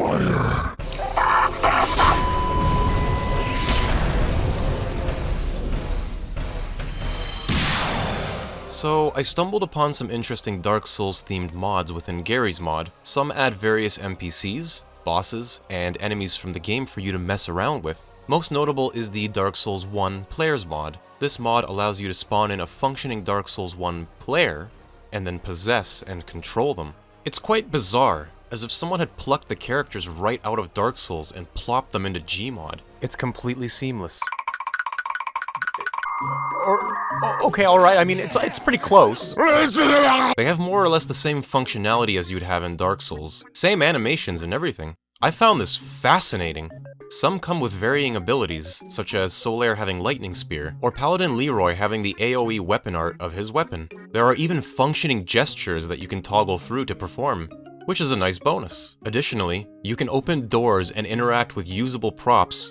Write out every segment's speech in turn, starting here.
fire. So, I stumbled upon some interesting Dark Souls themed mods within Garry's mod. Some add various NPCs, bosses, and enemies from the game for you to mess around with. Most notable is the Dark Souls 1 Players mod. This mod allows you to spawn in a functioning Dark Souls 1 player, and then possess and control them. It's quite bizarre, as if someone had plucked the characters right out of Dark Souls and plopped them into Gmod. It's completely seamless. Okay, alright, I mean, it's pretty close. They have more or less the same functionality as you'd have in Dark Souls. Same animations and everything. I found this fascinating. Some come with varying abilities, such as Solaire having Lightning Spear, or Paladin Leroy having the AoE weapon art of his weapon. There are even functioning gestures that you can toggle through to perform, which is a nice bonus. Additionally, you can open doors and interact with usable props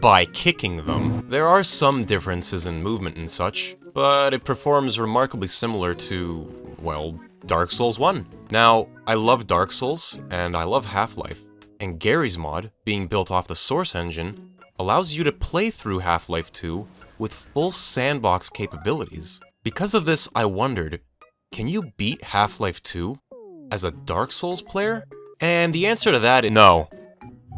by kicking them. There are some differences in movement and such, but it performs remarkably similar to, well, Dark Souls 1. Now, I love Dark Souls, and I love Half-Life, and Garry's mod, being built off the Source engine, allows you to play through Half-Life 2 with full sandbox capabilities. Because of this, I wondered, can you beat Half-Life 2 as a Dark Souls player? And the answer to that is no.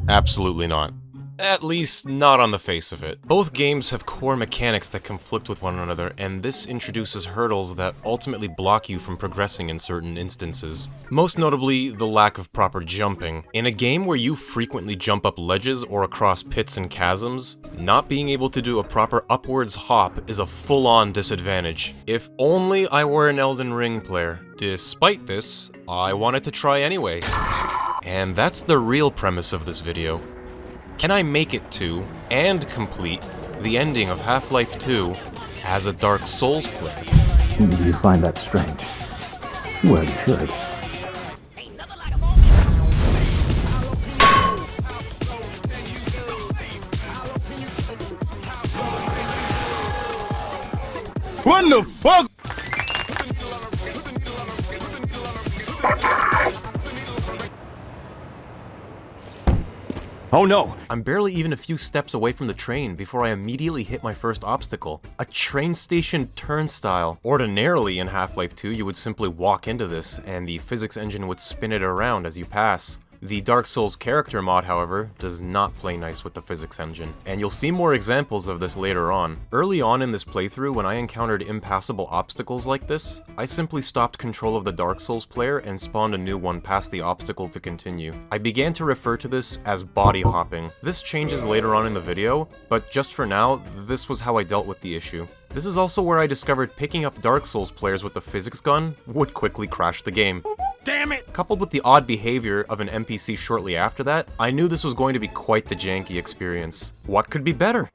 Absolutely not. At least, not on the face of it. Both games have core mechanics that conflict with one another, and this introduces hurdles that ultimately block you from progressing in certain instances. Most notably, the lack of proper jumping. In a game where you frequently jump up ledges or across pits and chasms, not being able to do a proper upwards hop is a full-on disadvantage. If only I were an Elden Ring player. Despite this, I wanted to try anyway. And that's the real premise of this video. Can I make it to, and complete, the ending of Half-Life 2 as a Dark Souls player? Do you find that strange? Well, you should. What the fuck? Oh no! I'm barely even a few steps away from the train before I immediately hit my first obstacle. A train station turnstile. Ordinarily in Half-Life 2 you would simply walk into this and the physics engine would spin it around as you pass. The Dark Souls character mod, however, does not play nice with the physics engine, and you'll see more examples of this later on. Early on in this playthrough, when I encountered impassable obstacles like this, I simply stopped control of the Dark Souls player and spawned a new one past the obstacle to continue. I began to refer to this as body hopping. This changes later on in the video, but just for now, this was how I dealt with the issue. This is also where I discovered picking up Dark Souls players with the physics gun would quickly crash the game. Damn it! Coupled with the odd behavior of an NPC shortly after that, I knew this was going to be quite the janky experience. What could be better?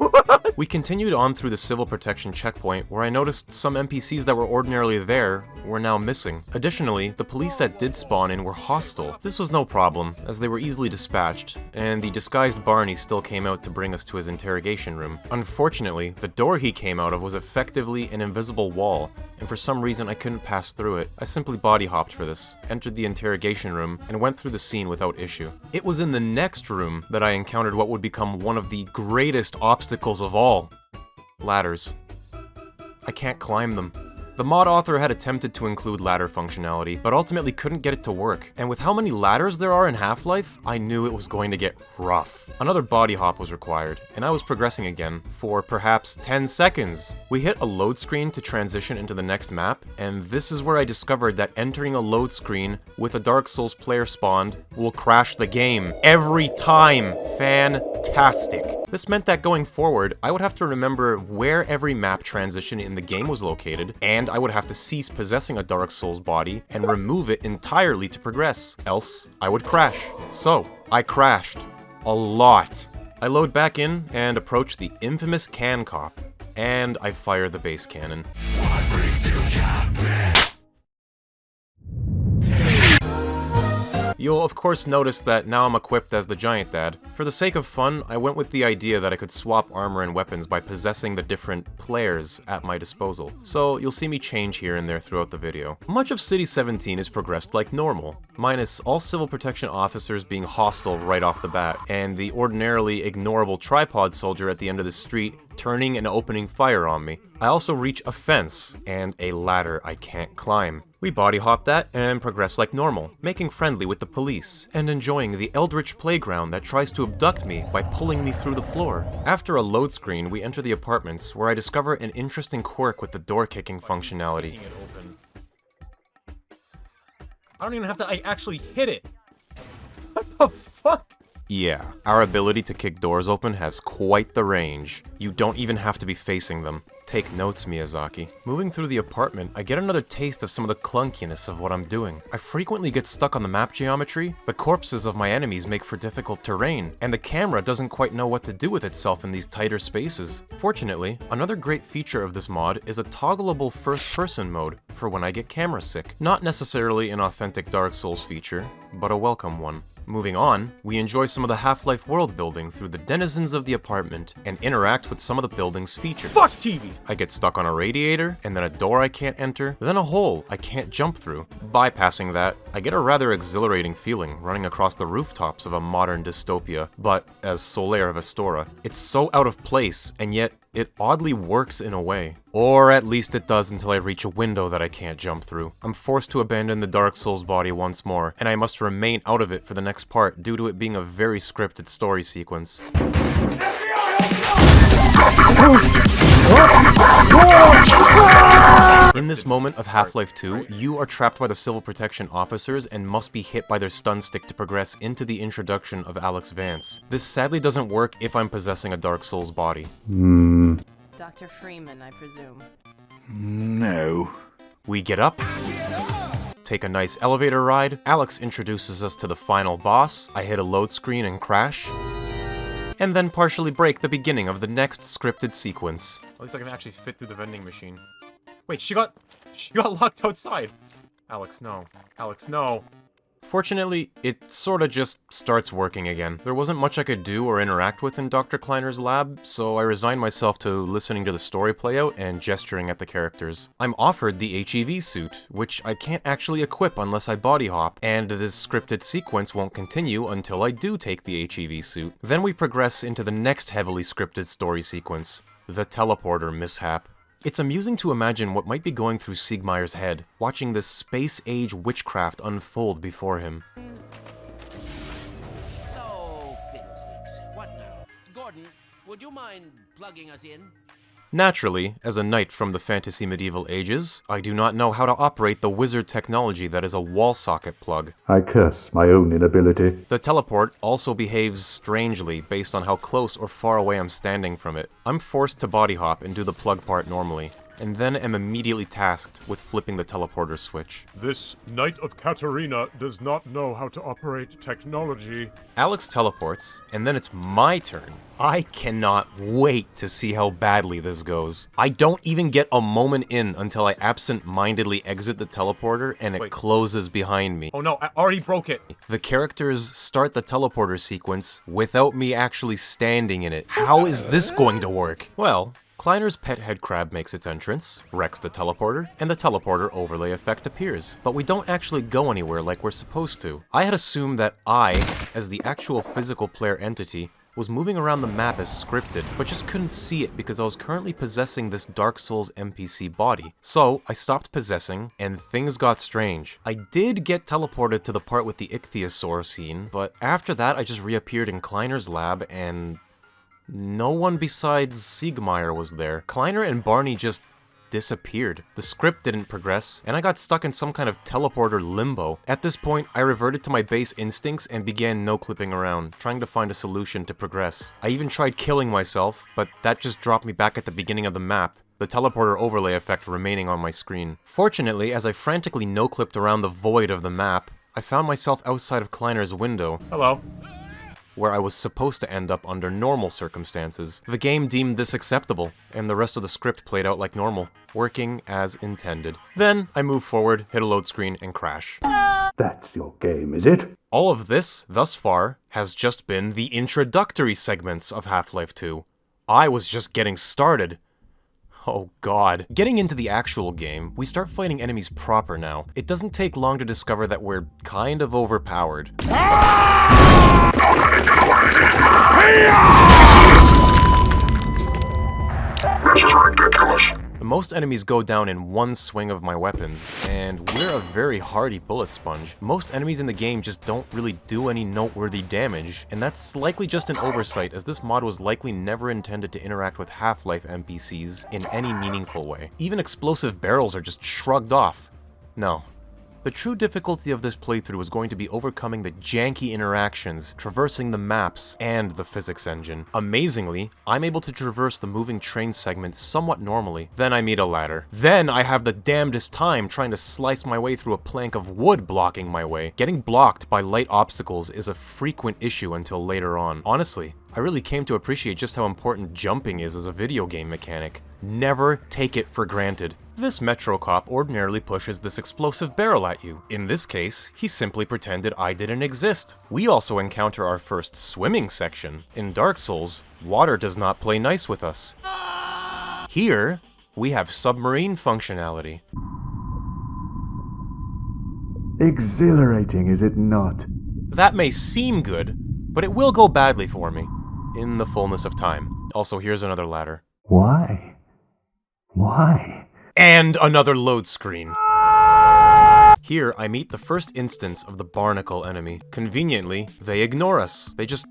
We continued on through the civil protection checkpoint, where I noticed some NPCs that were ordinarily there were now missing. Additionally, the police that did spawn in were hostile. This was no problem, as they were easily dispatched, and the disguised Barney still came out to bring us to his interrogation room. Unfortunately, the door he came out of was effectively an invisible wall, and for some reason I couldn't pass through it. I simply body hopped for this, entered the interrogation room, and went through the scene without issue. It was in the next room that I encountered what would become one of the greatest obstacles of all. Ladders. I can't climb them. The mod author had attempted to include ladder functionality, but ultimately couldn't get it to work. And with how many ladders there are in Half-Life, I knew it was going to get rough. Another body hop was required, and I was progressing again, for perhaps 10 seconds. We hit a load screen to transition into the next map, and this is where I discovered that entering a load screen with a Dark Souls player spawned will crash the game. Every time! Fantastic. This meant that going forward, I would have to remember where every map transition in the game was located, and I would have to cease possessing a Dark Souls body and remove it entirely to progress, else I would crash. So, I crashed. A lot. I load back in and approach the infamous Can Cop, and I fire the base cannon. What brings you, Captain? You'll of course notice that now I'm equipped as the Giant Dad. For the sake of fun, I went with the idea that I could swap armor and weapons by possessing the different players at my disposal. So you'll see me change here and there throughout the video. Much of City 17 is progressed like normal, minus all civil protection officers being hostile right off the bat, and the ordinarily ignorable tripod soldier at the end of the street turning and opening fire on me. I also reach a fence and a ladder I can't climb. We body hop that and progress like normal, making friendly with the police, and enjoying the eldritch playground that tries to abduct me by pulling me through the floor. After a load screen, we enter the apartments, where I discover an interesting quirk with the door kicking functionality. I don't even have to actually hit it. What the fuck? Yeah, our ability to kick doors open has quite the range. You don't even have to be facing them. Take notes, Miyazaki. Moving through the apartment, I get another taste of some of the clunkiness of what I'm doing. I frequently get stuck on the map geometry, the corpses of my enemies make for difficult terrain, and the camera doesn't quite know what to do with itself in these tighter spaces. Fortunately, another great feature of this mod is a toggleable first-person mode for when I get camera sick. Not necessarily an authentic Dark Souls feature, but a welcome one. Moving on, we enjoy some of the Half-Life world building through the denizens of the apartment and interact with some of the building's features. Fuck TV! I get stuck on a radiator, and then a door I can't enter, then a hole I can't jump through. Bypassing that, I get a rather exhilarating feeling running across the rooftops of a modern dystopia, but as Solaire of Astora, it's so out of place, and yet it oddly works in a way. Or at least it does until I reach a window that I can't jump through. I'm forced to abandon the Dark Souls body once more, and I must remain out of it for the next part due to it being a very scripted story sequence. In this moment of Half-Life 2, you are trapped by the civil protection officers and must be hit by their stun stick to progress into the introduction of Eli Vance. This sadly doesn't work if I'm possessing a Dark Souls body. Dr. Freeman, I presume. No. We get up, take a nice elevator ride, Alex introduces us to the final boss, I hit a load screen and crash, and then partially break the beginning of the next scripted sequence. At least I can actually fit through the vending machine. Wait, she got locked outside. Alex, no. Alex, no. Fortunately, it sorta just starts working again. There wasn't much I could do or interact with in Dr. Kleiner's lab, so I resigned myself to listening to the story play out and gesturing at the characters. I'm offered the HEV suit, which I can't actually equip unless I body hop, and this scripted sequence won't continue until I do take the HEV suit. Then we progress into the next heavily scripted story sequence, the teleporter mishap. It's amusing to imagine what might be going through Siegmeyer's head, watching this space-age witchcraft unfold before him. Oh, fiddlesticks. What now? Gordon, would you mind plugging us in? Naturally, as a knight from the fantasy medieval ages, I do not know how to operate the wizard technology that is a wall socket plug. I curse my own inability. The teleport also behaves strangely based on how close or far away I'm standing from it. I'm forced to body hop and do the plug part normally, and then am immediately tasked with flipping the teleporter switch. This Knight of Katarina does not know how to operate technology. Alex teleports, and then it's my turn. I cannot wait to see how badly this goes. I don't even get a moment in until I absent-mindedly exit the teleporter and it closes behind me. Oh no, I already broke it. The characters start the teleporter sequence without me actually standing in it. How is this going to work? Well, Kleiner's pet head crab makes its entrance, wrecks the teleporter, and the teleporter overlay effect appears. But we don't actually go anywhere like we're supposed to. I had assumed that I, as the actual physical player entity, was moving around the map as scripted, but just couldn't see it because I was currently possessing this Dark Souls NPC body. So I stopped possessing, and things got strange. I did get teleported to the part with the ichthyosaur scene, but after that I just reappeared in Kleiner's lab and no one besides Siegmeyer was there. Kleiner and Barney just disappeared. The script didn't progress, and I got stuck in some kind of teleporter limbo. At this point, I reverted to my base instincts and began no-clipping around, trying to find a solution to progress. I even tried killing myself, but that just dropped me back at the beginning of the map, the teleporter overlay effect remaining on my screen. Fortunately, as I frantically no-clipped around the void of the map, I found myself outside of Kleiner's window. Hello. Where I was supposed to end up under normal circumstances. The game deemed this acceptable, and the rest of the script played out like normal, working as intended. Then, I move forward, hit a load screen, and crash. That's your game, is it? All of this, thus far, has just been the introductory segments of Half-Life 2. I was just getting started. Oh god. Getting into the actual game, we start fighting enemies proper now. It doesn't take long to discover that we're kind of overpowered. This is ridiculous. Most enemies go down in one swing of my weapons, and we're a very hardy bullet sponge. Most enemies in the game just don't really do any noteworthy damage, and that's likely just an oversight, as this mod was likely never intended to interact with Half-Life NPCs in any meaningful way. Even explosive barrels are just shrugged off. No. The true difficulty of this playthrough was going to be overcoming the janky interactions, traversing the maps, and the physics engine. Amazingly, I'm able to traverse the moving train segments somewhat normally. Then I meet a ladder. Then I have the damnedest time trying to slice my way through a plank of wood blocking my way. Getting blocked by light obstacles is a frequent issue until later on. Honestly, I really came to appreciate just how important jumping is as a video game mechanic. Never take it for granted. This Metro cop ordinarily pushes this explosive barrel at you. In this case, he simply pretended I didn't exist. We also encounter our first swimming section. In Dark Souls, water does not play nice with us. Here, we have submarine functionality. Exhilarating, is it not? That may seem good, but it will go badly for me. In the fullness of time. Also, here's another ladder. Why? Why? And another load screen. Here, I meet the first instance of the barnacle enemy. Conveniently, they ignore us. They just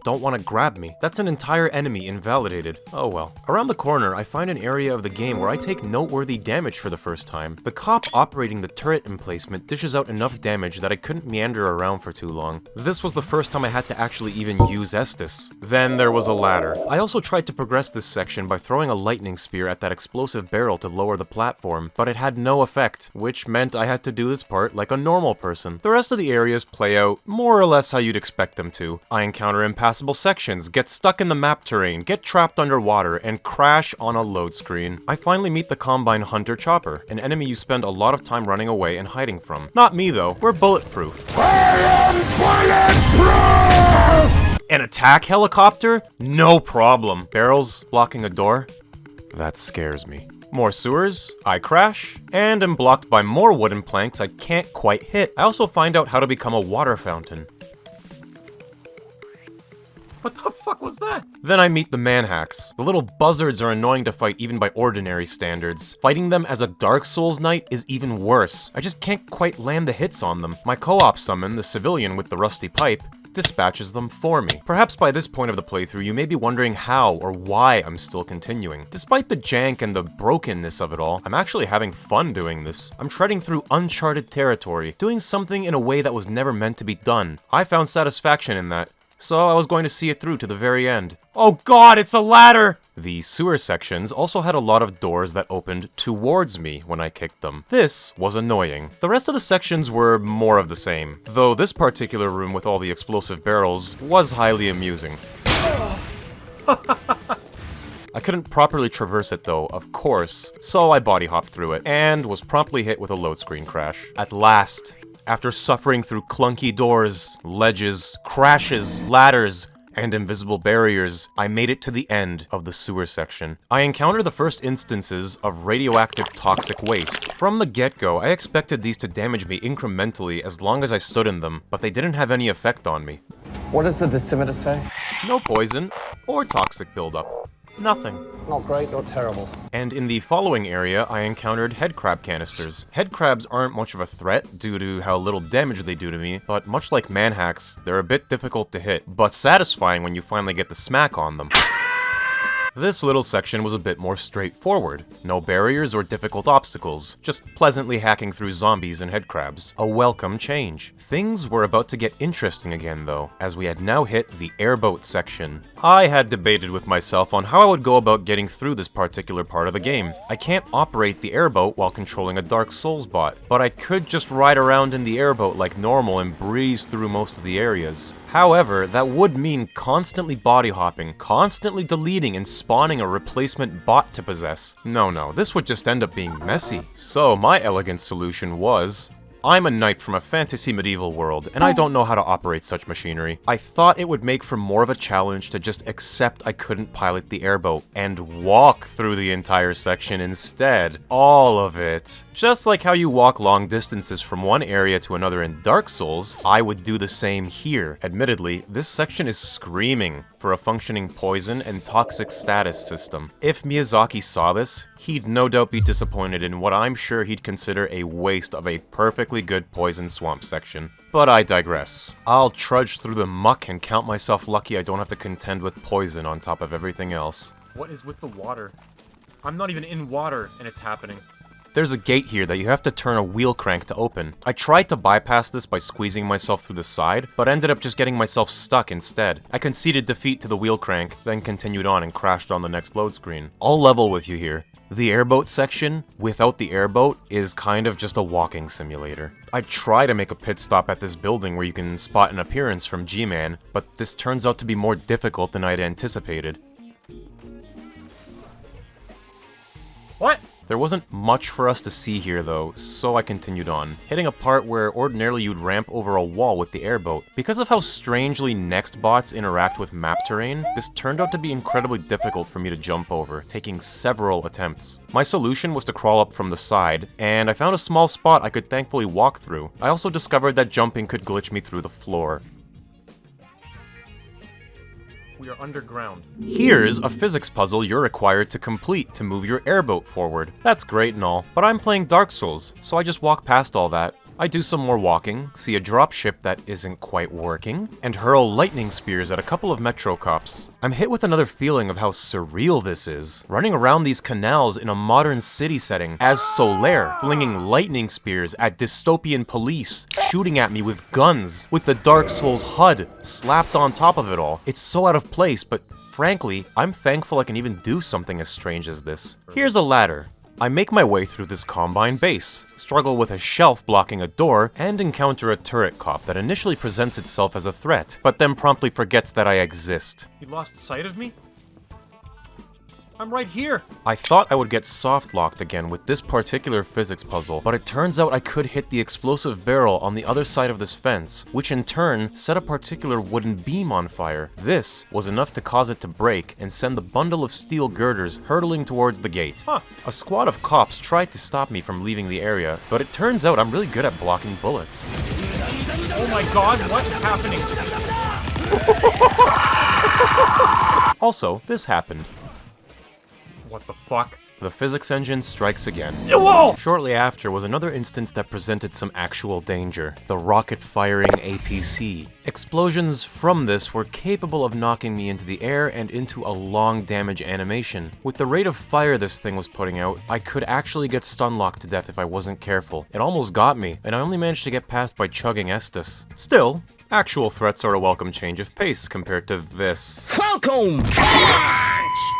don't want to grab me. That's an entire enemy invalidated. Oh well. Around the corner, I find an area of the game where I take noteworthy damage for the first time. The cop operating the turret emplacement dishes out enough damage that I couldn't meander around for too long. This was the first time I had to actually even use Estus. Then there was a ladder. I also tried to progress this section by throwing a lightning spear at that explosive barrel to lower the platform, but it had no effect, which meant I had to do this part like a normal person. The rest of the areas play out more or less how you'd expect them to. I encounter impassable sections, get stuck in the map terrain, get trapped underwater, and crash on a load screen. I finally meet the Combine Hunter Chopper, an enemy you spend a lot of time running away and hiding from. Not me though, we're bulletproof. An attack helicopter? No problem. Barrels blocking a door? That scares me. More sewers, I crash, and am blocked by more wooden planks I can't quite hit. I also find out how to become a water fountain. What the fuck was that? Then I meet the manhacks. The little buzzards are annoying to fight even by ordinary standards. Fighting them as a Dark Souls knight is even worse. I just can't quite land the hits on them. My co-op summon, the civilian with the rusty pipe, dispatches them for me. Perhaps by this point of the playthrough, you may be wondering how or why I'm still continuing. Despite the jank and the brokenness of it all, I'm actually having fun doing this. I'm treading through uncharted territory, doing something in a way that was never meant to be done. I found satisfaction in that. So I was going to see it through to the very end. Oh god, it's a ladder! The sewer sections also had a lot of doors that opened towards me when I kicked them. This was annoying. The rest of the sections were more of the same, though this particular room with all the explosive barrels was highly amusing. I couldn't properly traverse it though, of course, so I body hopped through it, and was promptly hit with a load screen crash. At last, after suffering through clunky doors, ledges, crashes, ladders, and invisible barriers, I made it to the end of the sewer section. I encountered the first instances of radioactive toxic waste. From the get-go, I expected these to damage me incrementally as long as I stood in them, but they didn't have any effect on me. What does the dosimeter say? No poison or toxic buildup. Nothing. Not great or terrible. And in the following area, I encountered headcrab canisters. Headcrabs aren't much of a threat due to how little damage they do to me, but much like manhacks, they're a bit difficult to hit, but satisfying when you finally get the smack on them. This little section was a bit more straightforward. No barriers or difficult obstacles, just pleasantly hacking through zombies and headcrabs. A welcome change. Things were about to get interesting again though, as we had now hit the Airboat section. I had debated with myself on how I would go about getting through this particular part of the game. I can't operate the airboat while controlling a Dark Souls bot, but I could just ride around in the airboat like normal and breeze through most of the areas. However, that would mean constantly body hopping, constantly deleting and spawning a replacement bot to possess. No, this would just end up being messy. So my elegant solution was, I'm a knight from a fantasy medieval world, and I don't know how to operate such machinery. I thought it would make for more of a challenge to just accept I couldn't pilot the airboat, and walk through the entire section instead. All of it. Just like how you walk long distances from one area to another in Dark Souls, I would do the same here. Admittedly, this section is screaming for a functioning poison and toxic status system. If Miyazaki saw this, he'd no doubt be disappointed in what I'm sure he'd consider a waste of a perfectly good poison swamp section. But I digress. I'll trudge through the muck and count myself lucky I don't have to contend with poison on top of everything else. What is with the water? I'm not even in water, and it's happening. There's a gate here that you have to turn a wheel crank to open. I tried to bypass this by squeezing myself through the side, but ended up just getting myself stuck instead. I conceded defeat to the wheel crank, then continued on and crashed on the next load screen. I'll level with you here. The airboat section, without the airboat, is kind of just a walking simulator. I try to make a pit stop at this building where you can spot an appearance from G-Man, but this turns out to be more difficult than I'd anticipated. What? There wasn't much for us to see here though, so I continued on, hitting a part where ordinarily you'd ramp over a wall with the airboat. Because of how strangely next bots interact with map terrain, this turned out to be incredibly difficult for me to jump over, taking several attempts. My solution was to crawl up from the side, and I found a small spot I could thankfully walk through. I also discovered that jumping could glitch me through the floor. We are underground. Here's a physics puzzle you're required to complete to move your airboat forward. That's great and all, but I'm playing Dark Souls, so I just walk past all that. I do some more walking, see a dropship that isn't quite working, and hurl lightning spears at a couple of metro cops. I'm hit with another feeling of how surreal this is. Running around these canals in a modern city setting as Solaire, flinging lightning spears at dystopian police, shooting at me with guns, with the Dark Souls HUD slapped on top of it all. It's so out of place, but frankly, I'm thankful I can even do something as strange as this. Here's a ladder. I make my way through this Combine base, struggle with a shelf blocking a door, and encounter a turret cop that initially presents itself as a threat, but then promptly forgets that I exist. You lost sight of me? I'm right here! I thought I would get soft-locked again with this particular physics puzzle, but it turns out I could hit the explosive barrel on the other side of this fence, which in turn set a particular wooden beam on fire. This was enough to cause it to break and send the bundle of steel girders hurtling towards the gate. A squad of cops tried to stop me from leaving the area, but it turns out I'm really good at blocking bullets. Oh my god, what is happening? Also, this happened. What the fuck? The physics engine strikes again. Whoa! Shortly after was another instance that presented some actual danger, the rocket-firing APC. Explosions from this were capable of knocking me into the air and into a long damage animation. With the rate of fire this thing was putting out, I could actually get stun-locked to death if I wasn't careful. It almost got me, and I only managed to get past by chugging Estus. Still, actual threats are a welcome change of pace compared to this. Welcome!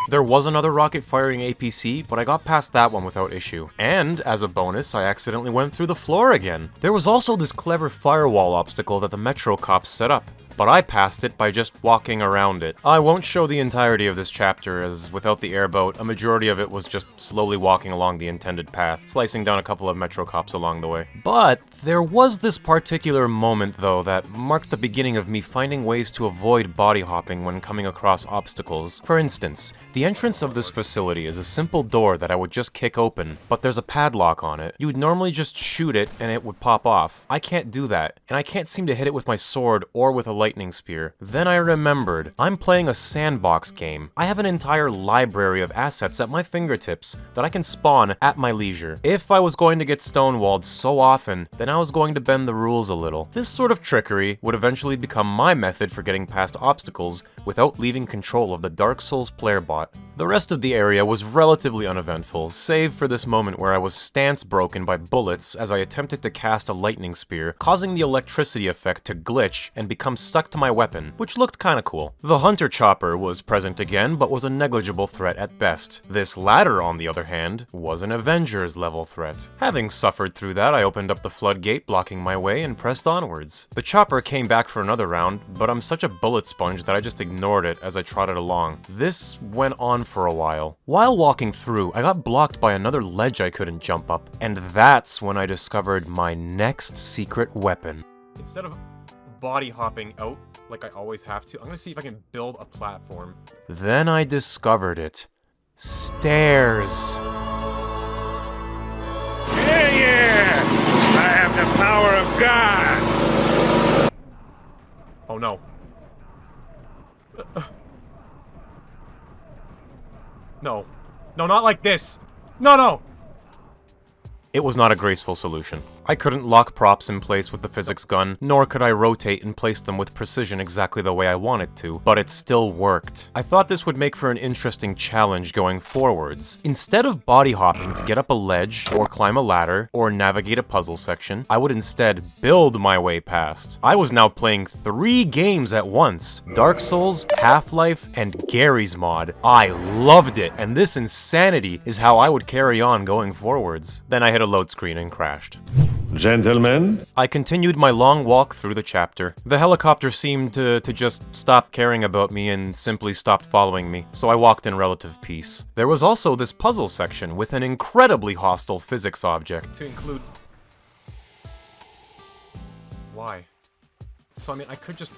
There was another rocket-firing APC, but I got past that one without issue. And, as a bonus, I accidentally went through the floor again. There was also this clever firewall obstacle that the Metro cops set up, but I passed it by just walking around it. I won't show the entirety of this chapter, as without the airboat, a majority of it was just slowly walking along the intended path, slicing down a couple of Metro cops along the way. But there was this particular moment, though, that marked the beginning of me finding ways to avoid body hopping when coming across obstacles. For instance, the entrance of this facility is a simple door that I would just kick open, but there's a padlock on it. You would normally just shoot it and it would pop off. I can't do that, and I can't seem to hit it with my sword or with a lightning spear. Then I remembered, I'm playing a sandbox game. I have an entire library of assets at my fingertips that I can spawn at my leisure. If I was going to get stonewalled so often, then I was going to bend the rules a little. This sort of trickery would eventually become my method for getting past obstacles without leaving control of the Dark Souls player bot. The rest of the area was relatively uneventful, save for this moment where I was stance broken by bullets as I attempted to cast a lightning spear, causing the electricity effect to glitch and become stuck to my weapon, which looked kinda cool. The Hunter Chopper was present again, but was a negligible threat at best. This ladder, on the other hand, was an Avengers level threat. Having suffered through that, I opened up the floodgate, blocking my way, and pressed onwards. The chopper came back for another round, but I'm such a bullet sponge that I just ignored it as I trotted along. This went on for a while. While walking through, I got blocked by another ledge I couldn't jump up, and that's when I discovered my next secret weapon. Instead of body hopping out like I always have to, I'm gonna see if I can build a platform. Then I discovered it. Stairs. Yeah! I have the power of God! Oh no. No. No, not like this! No, no! It was not a graceful solution. I couldn't lock props in place with the physics gun, nor could I rotate and place them with precision exactly the way I wanted to, but it still worked. I thought this would make for an interesting challenge going forwards. Instead of body hopping to get up a ledge, or climb a ladder, or navigate a puzzle section, I would instead build my way past. I was now playing 3 games at once: Dark Souls, Half-Life, and Garry's mod. I loved it, and this insanity is how I would carry on going forwards. Then I hit a load screen and crashed. Gentlemen? I continued my long walk through the chapter. The helicopter seemed to just stop caring about me and simply stopped following me, so I walked in relative peace. There was also this puzzle section with an incredibly hostile physics object. To include... Why? So, I mean, I could just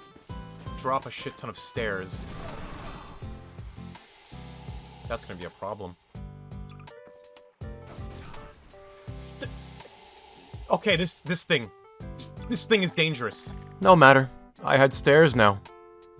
drop a shit ton of stairs. That's gonna be a problem. Okay, this thing is dangerous. No matter. I had stairs now.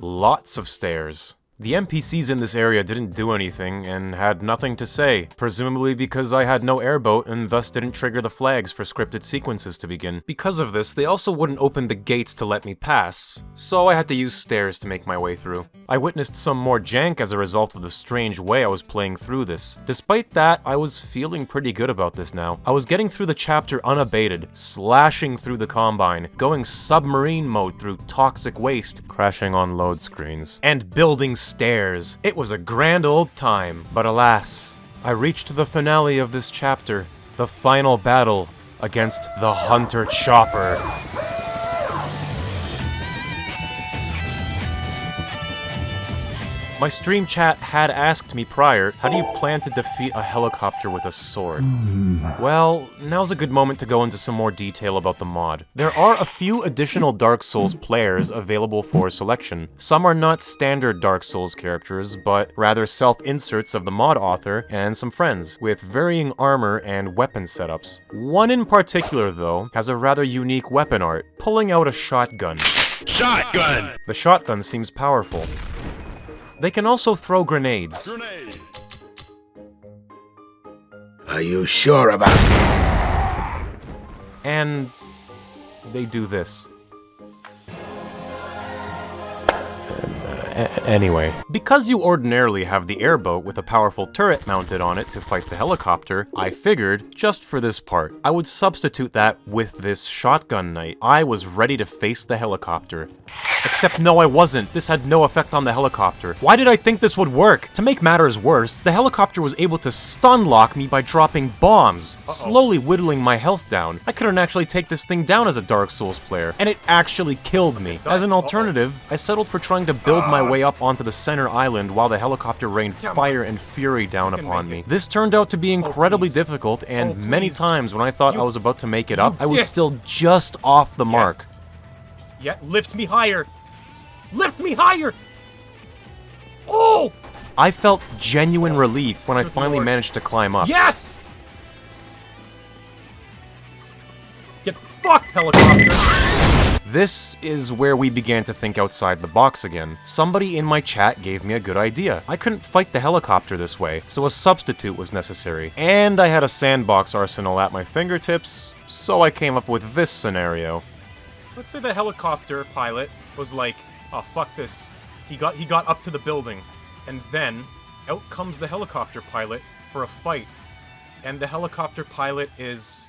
Lots of stairs. The NPCs in this area didn't do anything and had nothing to say, presumably because I had no airboat and thus didn't trigger the flags for scripted sequences to begin. Because of this, they also wouldn't open the gates to let me pass, so I had to use stairs to make my way through. I witnessed some more jank as a result of the strange way I was playing through this. Despite that, I was feeling pretty good about this now. I was getting through the chapter unabated, slashing through the Combine, going submarine mode through toxic waste, crashing on load screens, and building stairs. It was a grand old time. But alas, I reached the finale of this chapter, the final battle against the Hunter Chopper. My stream chat had asked me prior, how do you plan to defeat a helicopter with a sword? Well, now's a good moment to go into some more detail about the mod. There are a few additional Dark Souls players available for selection. Some are not standard Dark Souls characters, but rather self-inserts of the mod author and some friends, with varying armor and weapon setups. One in particular, though, has a rather unique weapon art, pulling out a shotgun. Shotgun! The shotgun seems powerful. They can also throw grenades. Are you sure about it? And they do this. Anyway, because you ordinarily have the airboat with a powerful turret mounted on it to fight the helicopter, I figured, just for this part, I would substitute that with this shotgun knight. I was ready to face the helicopter. Except no, I wasn't. This had no effect on the helicopter. Why did I think this would work? To make matters worse, the helicopter was able to stun lock me by dropping bombs, slowly whittling my health down. I couldn't actually take this thing down as a Dark Souls player, and it actually killed me. As an alternative, I settled for trying to build my way up onto the center island while the helicopter rained fire and fury down upon me. This turned out to be incredibly difficult, and many times when I thought I was about to make it up, I was still just off the mark. Yeah, lift me higher! Lift me higher! Oh! I felt genuine relief when I finally managed to climb up. Yes! Get fucked, helicopter! This is where we began to think outside the box again. Somebody in my chat gave me a good idea. I couldn't fight the helicopter this way, so a substitute was necessary. And I had a sandbox arsenal at my fingertips, so I came up with this scenario. Let's say the helicopter pilot was like, oh fuck this. He got up to the building, and then out comes the helicopter pilot for a fight. And the helicopter pilot is...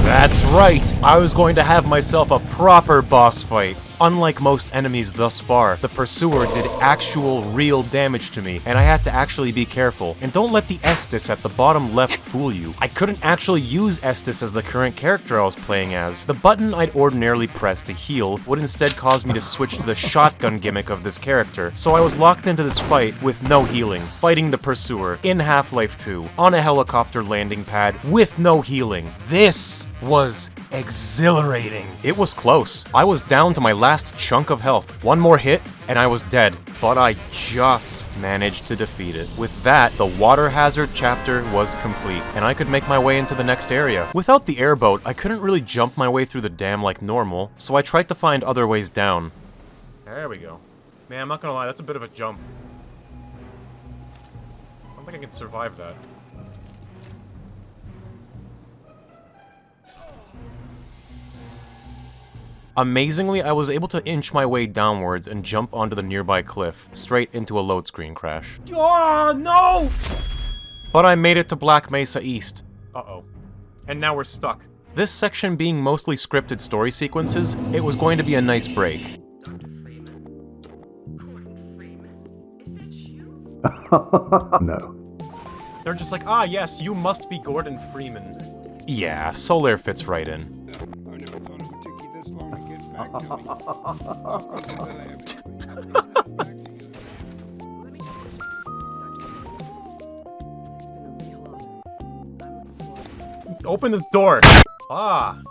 That's right, I was going to have myself a proper boss fight. Unlike most enemies thus far, the Pursuer did actual, real damage to me, and I had to actually be careful. And don't let the Estus at the bottom left fool you. I couldn't actually use Estus as the current character I was playing as. The button I'd ordinarily press to heal would instead cause me to switch to the shotgun gimmick of this character, so I was locked into this fight with no healing, fighting the Pursuer in Half-Life 2, on a helicopter landing pad, with no healing. This was exhilarating. It was close. I was down to my last chunk of health. One more hit, and I was dead. But I just managed to defeat it. With that, the water hazard chapter was complete, and I could make my way into the next area. Without the airboat, I couldn't really jump my way through the dam like normal, so I tried to find other ways down. There we go. Man, I'm not gonna lie, that's a bit of a jump. I don't think I can survive that. Amazingly, I was able to inch my way downwards and jump onto the nearby cliff, straight into a load screen crash. Oh, no! But I made it to Black Mesa East. Uh-oh. And now we're stuck. This section being mostly scripted story sequences, it was going to be a nice break. No. They're just like, ah, yes, you must be Gordon Freeman. Yeah, Solaire fits right in. Open this door. Ah.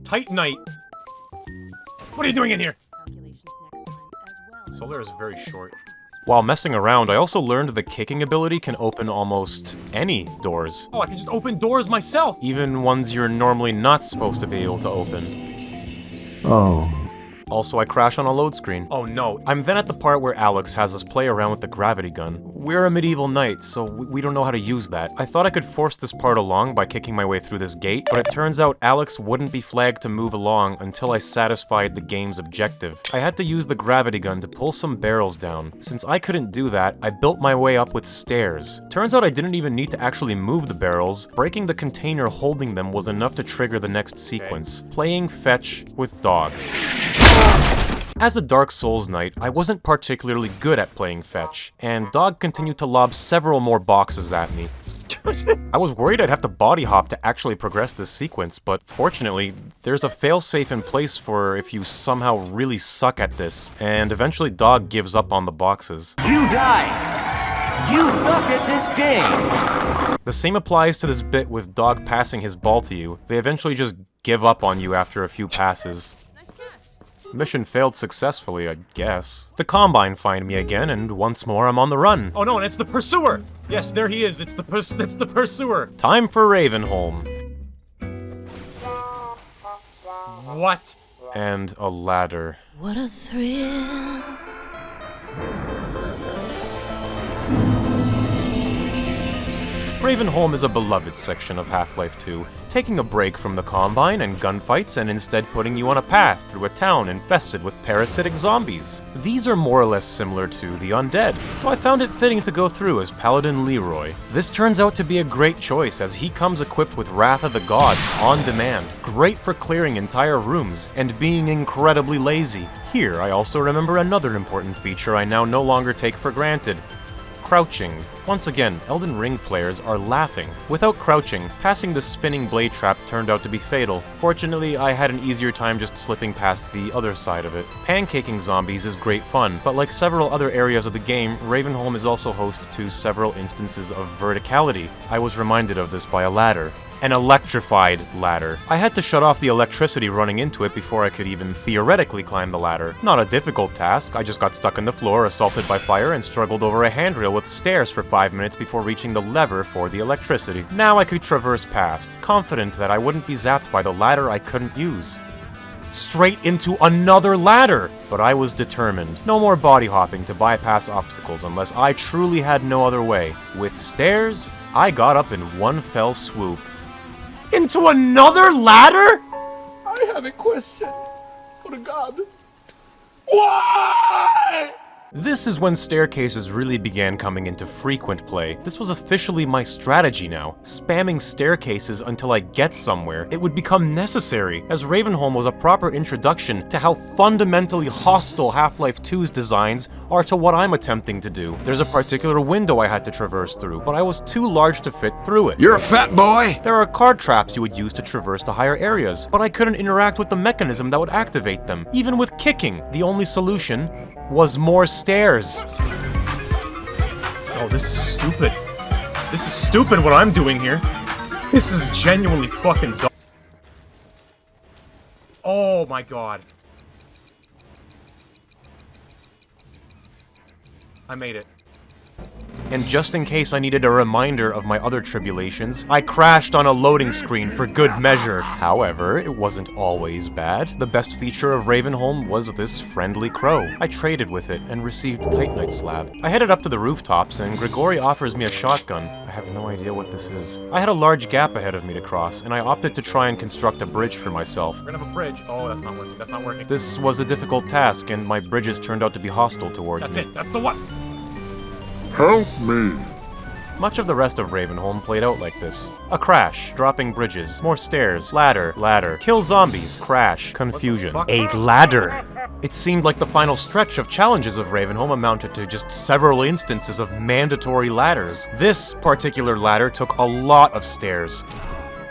Titanite. What are you doing in here? Solaire is very short. While messing around, I also learned the kicking ability can open almost any doors. Oh, I can just open doors myself! Even ones you're normally not supposed to be able to open. Oh. Also, I crash on a load screen. Oh no. I'm then at the part where Alex has us play around with the gravity gun. We're a medieval knight, so we don't know how to use that. I thought I could force this part along by kicking my way through this gate, but it turns out Alex wouldn't be flagged to move along until I satisfied the game's objective. I had to use the gravity gun to pull some barrels down. Since I couldn't do that, I built my way up with stairs. Turns out I didn't even need to actually move the barrels. Breaking the container holding them was enough to trigger the next sequence. Playing fetch with Dog. As a Dark Souls knight, I wasn't particularly good at playing fetch, and Dog continued to lob several more boxes at me. I was worried I'd have to body hop to actually progress this sequence, but fortunately, there's a failsafe in place for if you somehow really suck at this, and eventually Dog gives up on the boxes. You die! You suck at this game! The same applies to this bit with Dog passing his ball to you. They eventually just give up on you after a few passes. Mission failed successfully, I guess. The Combine find me again, and once more I'm on the run. Oh no, and it's the Pursuer! Yes, there he is, it's the Pursuer! Time for Ravenholm. What? And a ladder. What a thrill. Ravenholm is a beloved section of Half-Life 2, taking a break from the Combine and gunfights and instead putting you on a path through a town infested with parasitic zombies. These are more or less similar to the undead, so I found it fitting to go through as Paladin Leroy. This turns out to be a great choice as he comes equipped with Wrath of the Gods on demand, great for clearing entire rooms and being incredibly lazy. Here I also remember another important feature I now no longer take for granted. Crouching. Once again, Elden Ring players are laughing. Without crouching, passing the spinning blade trap turned out to be fatal. Fortunately, I had an easier time just slipping past the other side of it. Pancaking zombies is great fun, but like several other areas of the game, Ravenholm is also host to several instances of verticality. I was reminded of this by a ladder. An electrified ladder. I had to shut off the electricity running into it before I could even theoretically climb the ladder. Not a difficult task, I just got stuck on the floor, assaulted by fire, and struggled over a handrail with stairs for 5 minutes before reaching the lever for the electricity. Now I could traverse past, confident that I wouldn't be zapped by the ladder I couldn't use. Straight into another ladder! But I was determined. No more body hopping to bypass obstacles unless I truly had no other way. With stairs, I got up in one fell swoop. Into another ladder? I have a question for God. Why? This is when staircases really began coming into frequent play. This was officially my strategy now. Spamming staircases until I get somewhere. It would become necessary, as Ravenholm was a proper introduction to how fundamentally hostile Half-Life 2's designs are to what I'm attempting to do. There's a particular window I had to traverse through, but I was too large to fit through it. You're a fat boy! There are card traps you would use to traverse to higher areas, but I couldn't interact with the mechanism that would activate them. Even with kicking, the only solution was more stairs. Oh, this is stupid. This is stupid what I'm doing here. This is genuinely fucking dumb. Oh my god. I made it. And just in case I needed a reminder of my other tribulations, I crashed on a loading screen for good measure. However, it wasn't always bad. The best feature of Ravenholm was this friendly crow. I traded with it and received a Titanite slab. I headed up to the rooftops and Grigori offers me a shotgun. I have no idea what this is. I had a large gap ahead of me to cross, and I opted to try and construct a bridge for myself. We're gonna have a bridge. Oh, that's not working. That's not working. This was a difficult task, and my bridges turned out to be hostile towards me. That's it. That's the one. Help me. Much of the rest of Ravenholm played out like this. A crash, dropping bridges, more stairs, ladder, kill zombies, crash, confusion, a ladder. It seemed like the final stretch of challenges of Ravenholm amounted to just several instances of mandatory ladders. This particular ladder took a lot of stairs.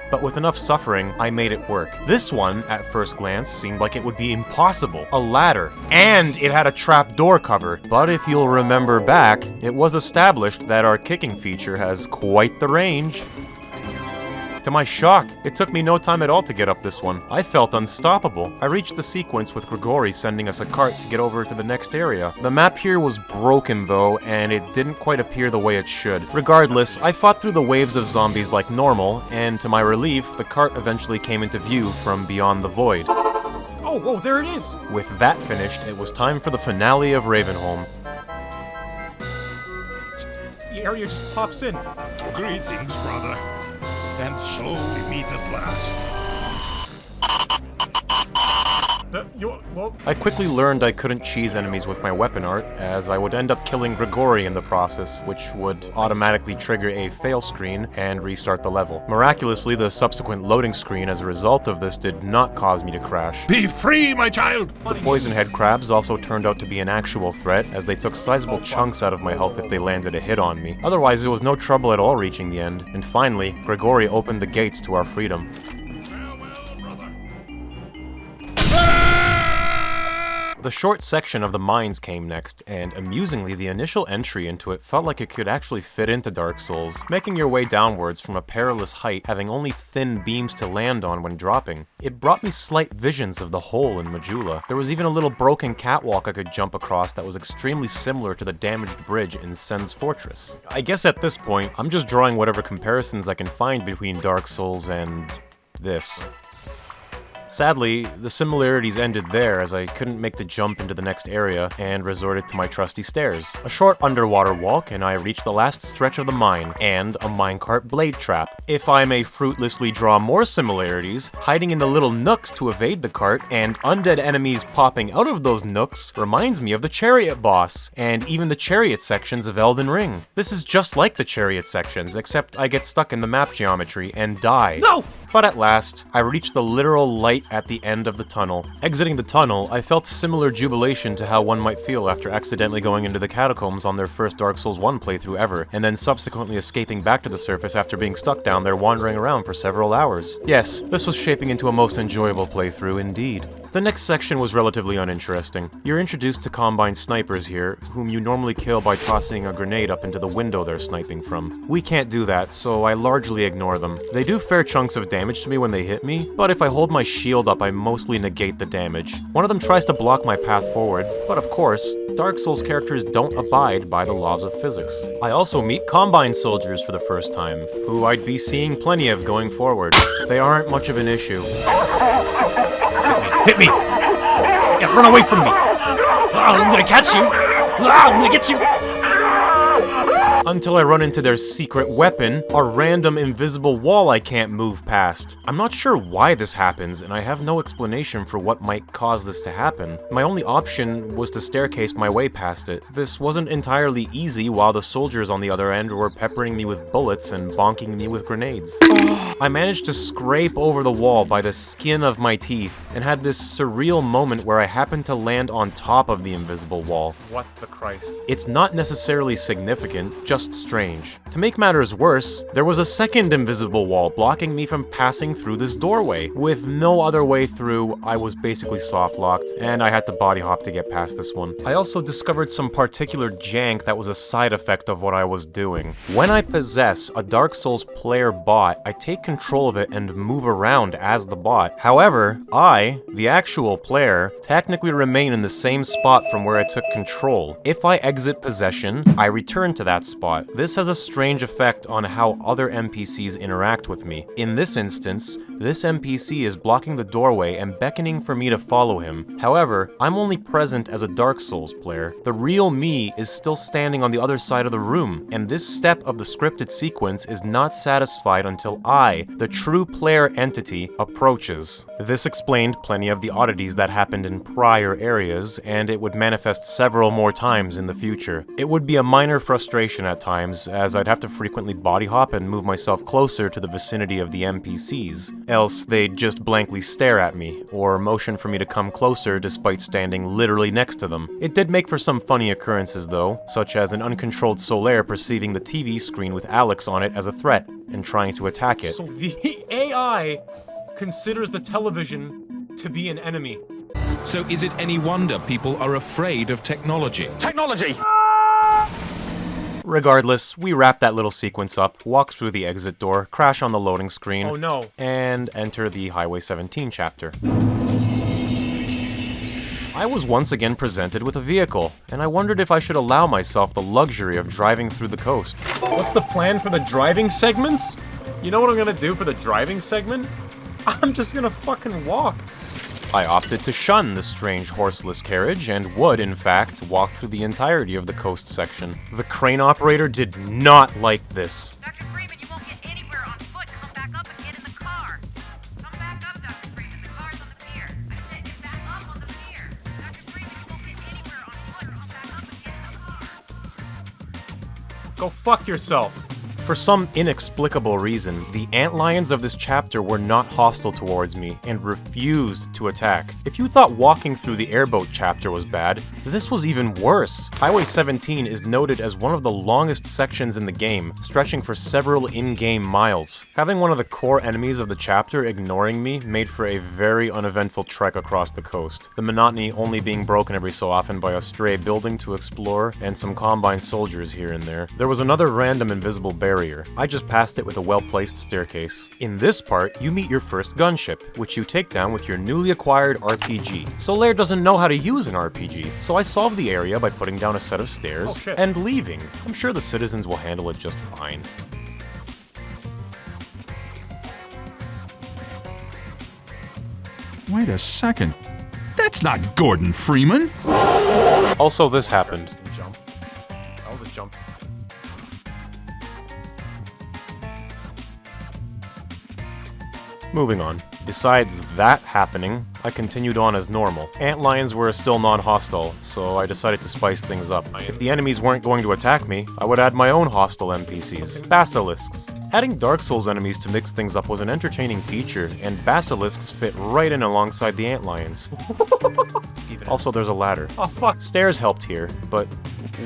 But with enough suffering, I made it work. This one, at first glance, seemed like it would be impossible. A ladder. And it had a trapdoor cover. But if you'll remember back, it was established that our kicking feature has quite the range. To my shock, it took me no time at all to get up this one. I felt unstoppable. I reached the sequence with Grigori sending us a cart to get over to the next area. The map here was broken though, and it didn't quite appear the way it should. Regardless, I fought through the waves of zombies like normal, and to my relief, the cart eventually came into view from beyond the void. Oh, whoa, there it is! With that finished, it was time for the finale of Ravenholm. The area just pops in. Greetings, brother. And so we meet at last. I quickly learned I couldn't cheese enemies with my weapon art, as I would end up killing Grigori in the process, which would automatically trigger a fail screen and restart the level. Miraculously, the subsequent loading screen as a result of this did not cause me to crash. Be free, my child! The poison head crabs also turned out to be an actual threat, as they took sizable chunks out of my health if they landed a hit on me. Otherwise, it was no trouble at all reaching the end. And finally, Grigori opened the gates to our freedom. The short section of the mines came next, and amusingly, the initial entry into it felt like it could actually fit into Dark Souls, making your way downwards from a perilous height, having only thin beams to land on when dropping. It brought me slight visions of the hole in Majula. There was even a little broken catwalk I could jump across that was extremely similar to the damaged bridge in Sen's Fortress. I guess at this point, I'm just drawing whatever comparisons I can find between Dark Souls and this. Sadly, the similarities ended there as I couldn't make the jump into the next area and resorted to my trusty stairs. A short underwater walk and I reached the last stretch of the mine, and a minecart blade trap. If I may fruitlessly draw more similarities, hiding in the little nooks to evade the cart and undead enemies popping out of those nooks reminds me of the chariot boss, and even the chariot sections of Elden Ring. This is just like the chariot sections, except I get stuck in the map geometry and die. No! But at last, I reached the literal light at the end of the tunnel. Exiting the tunnel, I felt similar jubilation to how one might feel after accidentally going into the catacombs on their first Dark Souls 1 playthrough ever, and then subsequently escaping back to the surface after being stuck down there wandering around for several hours. Yes, this was shaping into a most enjoyable playthrough indeed. The next section was relatively uninteresting. You're introduced to Combine snipers here, whom you normally kill by tossing a grenade up into the window they're sniping from. We can't do that, so I largely ignore them. They do fair chunks of damage to me when they hit me, but if I hold my shield up I mostly negate the damage. One of them tries to block my path forward, but of course, Dark Souls characters don't abide by the laws of physics. I also meet Combine soldiers for the first time, who I'd be seeing plenty of going forward. They aren't much of an issue. Hit me! Yeah, run away from me! Oh, I'm gonna catch you! Oh, I'm gonna get you! Until I run into their secret weapon, a random invisible wall I can't move past. I'm not sure why this happens, and I have no explanation for what might cause this to happen. My only option was to staircase my way past it. This wasn't entirely easy while the soldiers on the other end were peppering me with bullets and bonking me with grenades. I managed to scrape over the wall by the skin of my teeth, and had this surreal moment where I happened to land on top of the invisible wall. What the Christ? It's not necessarily significant, just strange. To make matters worse, there was a second invisible wall blocking me from passing through this doorway. With no other way through, I was basically soft-locked, and I had to body hop to get past this one. I also discovered some particular jank that was a side effect of what I was doing. When I possess a Dark Souls player bot, I take control of it and move around as the bot. However, I, the actual player, technically remain in the same spot from where I took control. If I exit possession, I return to that spot. This has a strange effect on how other NPCs interact with me. In this instance, this NPC is blocking the doorway and beckoning for me to follow him. However, I'm only present as a Dark Souls player. The real me is still standing on the other side of the room, and this step of the scripted sequence is not satisfied until I, the true player entity, approaches. This explained plenty of the oddities that happened in prior areas, and it would manifest several more times in the future. It would be a minor frustration at times, as I'd have to frequently body hop and move myself closer to the vicinity of the NPCs. Else they'd just blankly stare at me, or motion for me to come closer despite standing literally next to them. It did make for some funny occurrences though, such as an uncontrolled Solaire perceiving the TV screen with Alex on it as a threat, and trying to attack it. So the AI considers the television to be an enemy. So is it any wonder people are afraid of technology? Technology! Regardless, we wrap that little sequence up, walk through the exit door, crash on the loading screen, Oh no. and enter the Highway 17 chapter. I was once again presented with a vehicle, and I wondered if I should allow myself the luxury of driving through the coast. What's the plan for the driving segments? You know what I'm gonna do for the driving segment? I'm just gonna fucking walk. I opted to shun the strange horseless carriage and would, in fact, walk through the entirety of the coast section. The crane operator did not like this. Dr. Freeman, you won't get anywhere on foot. Come back up and get in the car. Come back up, Dr. Freeman. The car's on the pier. I said get back up on the pier. Dr. Freeman, you won't get anywhere on foot. Come back up and get in the car. Go fuck yourself. For some inexplicable reason, the antlions of this chapter were not hostile towards me and refused to attack. If you thought walking through the Airboat chapter was bad, this was even worse. Highway 17 is noted as one of the longest sections in the game, stretching for several in-game miles. Having one of the core enemies of the chapter ignoring me made for a very uneventful trek across the coast, the monotony only being broken every so often by a stray building to explore and some Combine soldiers here and there. There was another random invisible barrier. I just passed it with a well-placed staircase. In this part, you meet your first gunship, which you take down with your newly acquired RPG. Solaire doesn't know how to use an RPG, so I solved the area by putting down a set of stairs and leaving. I'm sure the citizens will handle it just fine. Wait a second. That's not Gordon Freeman! Also, this happened. Jump. That was a jump. Moving on. Besides that happening, I continued on as normal. Antlions were still non-hostile, so I decided to spice things up. If the enemies weren't going to attack me, I would add my own hostile NPCs, basilisks. Adding Dark Souls enemies to mix things up was an entertaining feature, and basilisks fit right in alongside the antlions. Also, there's a ladder. Oh fuck. Stairs helped here, but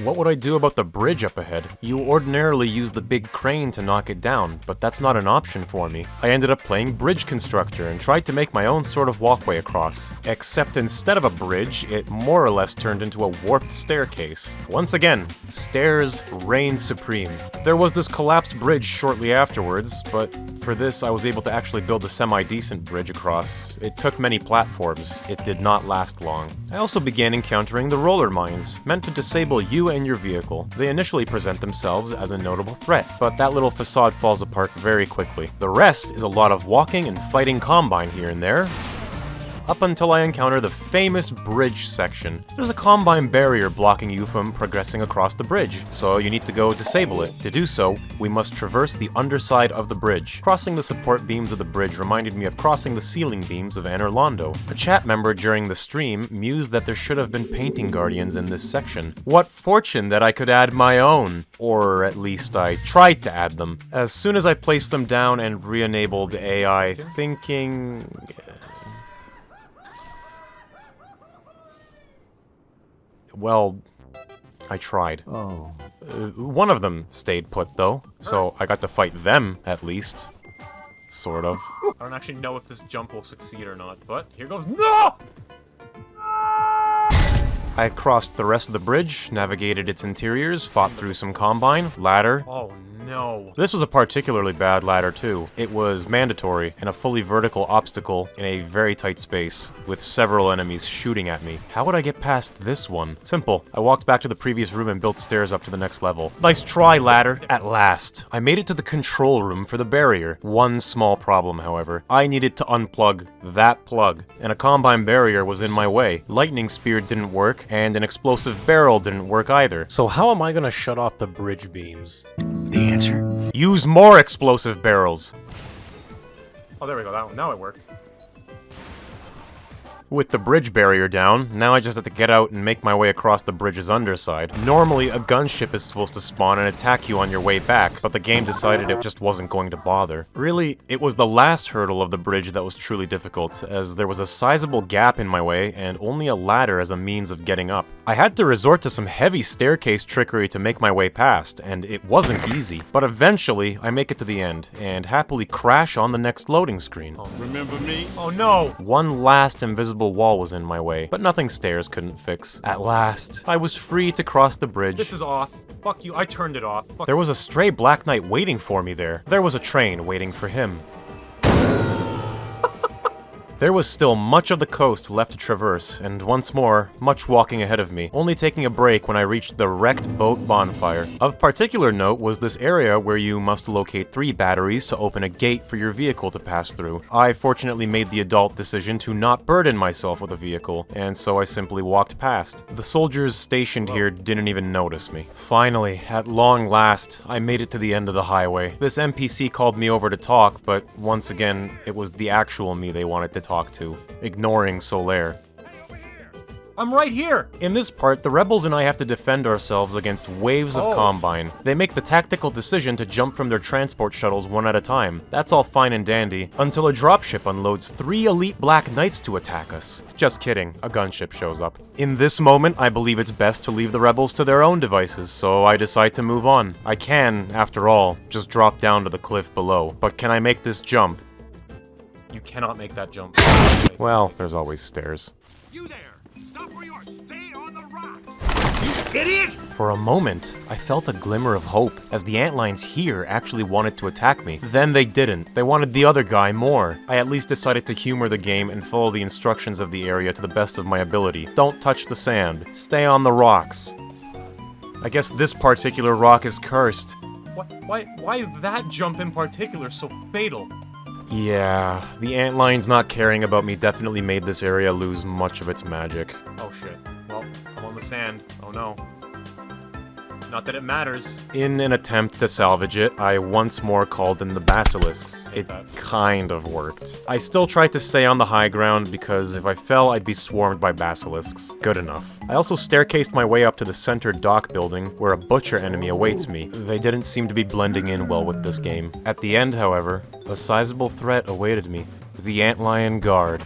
what would I do about the bridge up ahead? You ordinarily use the big crane to knock it down, but that's not an option for me. I ended up playing Bridge Constructor and tried to make my own sort of walkway across. Except instead of a bridge, it more or less turned into a warped staircase. Once again, stairs reign supreme. There was this collapsed bridge shortly afterwards, but for this I was able to actually build a semi-decent bridge across. It took many platforms. It did not last long. I also began encountering the roller mines, meant to disable you and your vehicle. They initially present themselves as a notable threat, but that little facade falls apart very quickly. The rest is a lot of walking and fighting Combine here and there, up until I encounter the famous bridge section. There's a combine barrier blocking you from progressing across the bridge, so you need to go disable it. To do so, we must traverse the underside of the bridge. Crossing the support beams of the bridge reminded me of crossing the ceiling beams of Anor Londo. A chat member during the stream mused that there should have been painting guardians in this section. What fortune that I could add my own! Or at least I tried to add them. As soon as I placed them down and re-enabled AI thinking... Well, I tried. Oh. One of them stayed put, though, so I got to fight them, at least. Sort of. I don't actually know if this jump will succeed or not, but here goes. No! I crossed the rest of the bridge, navigated its interiors, fought through some combine, ladder. Oh no. This was a particularly bad ladder too. It was mandatory and a fully vertical obstacle in a very tight space, with several enemies shooting at me. How would I get past this one? Simple. I walked back to the previous room and built stairs up to the next level. Nice try, ladder. At last, I made it to the control room for the barrier. One small problem, however. I needed to unplug that plug, and a combine barrier was in my way. Lightning spear didn't work, and an explosive barrel didn't work either. So how am I gonna shut off the bridge beams? The answer. Use more explosive barrels! Oh, there we go. That one. Now it worked. With the bridge barrier down, now I just have to get out and make my way across the bridge's underside. Normally, a gunship is supposed to spawn and attack you on your way back, but the game decided it just wasn't going to bother. Really, it was the last hurdle of the bridge that was truly difficult, as there was a sizable gap in my way and only a ladder as a means of getting up. I had to resort to some heavy staircase trickery to make my way past, and it wasn't easy. But eventually, I make it to the end, and happily crash on the next loading screen. Oh, remember me? Oh no! One last invisible wall was in my way, but nothing stairs couldn't fix. At last, I was free to cross the bridge. This is off. Fuck you, I turned it off. Fuck. There was a stray Black Knight waiting for me there. There was a train waiting for him. There was still much of the coast left to traverse, and once more, much walking ahead of me, only taking a break when I reached the wrecked boat bonfire. Of particular note was this area where you must locate 3 batteries to open a gate for your vehicle to pass through. I fortunately made the adult decision to not burden myself with a vehicle, and so I simply walked past. The soldiers stationed here didn't even notice me. Finally, at long last, I made it to the end of the highway. This NPC called me over to talk, but once again, it was the actual me they wanted to talk to, ignoring Solaire. I'm right here! In this part, the rebels and I have to defend ourselves against waves of Combine. They make the tactical decision to jump from their transport shuttles one at a time. That's all fine and dandy, until a dropship unloads 3 elite Black Knights to attack us. Just kidding, a gunship shows up. In this moment, I believe it's best to leave the rebels to their own devices, so I decide to move on. I can, after all, just drop down to the cliff below. But can I make this jump? You cannot make that jump. Well, there's always stairs. You there! Stop where you are! Stay on the rocks! You idiot! For a moment, I felt a glimmer of hope, as the antlions here actually wanted to attack me. Then they didn't. They wanted the other guy more. I at least decided to humor the game and follow the instructions of the area to the best of my ability. Don't touch the sand. Stay on the rocks. I guess this particular rock is cursed. Why is that jump in particular so fatal? Yeah, the antlions not caring about me definitely made this area lose much of its magic. Oh shit. Well, I'm on the sand. Oh no. Not that it matters. In an attempt to salvage it, I once more called in the basilisks. It kind of worked. I still tried to stay on the high ground because if I fell, I'd be swarmed by basilisks. Good enough. I also staircased my way up to the center dock building, where a butcher enemy awaits me. They didn't seem to be blending in well with this game. At the end, however, a sizable threat awaited me. The Antlion Guard.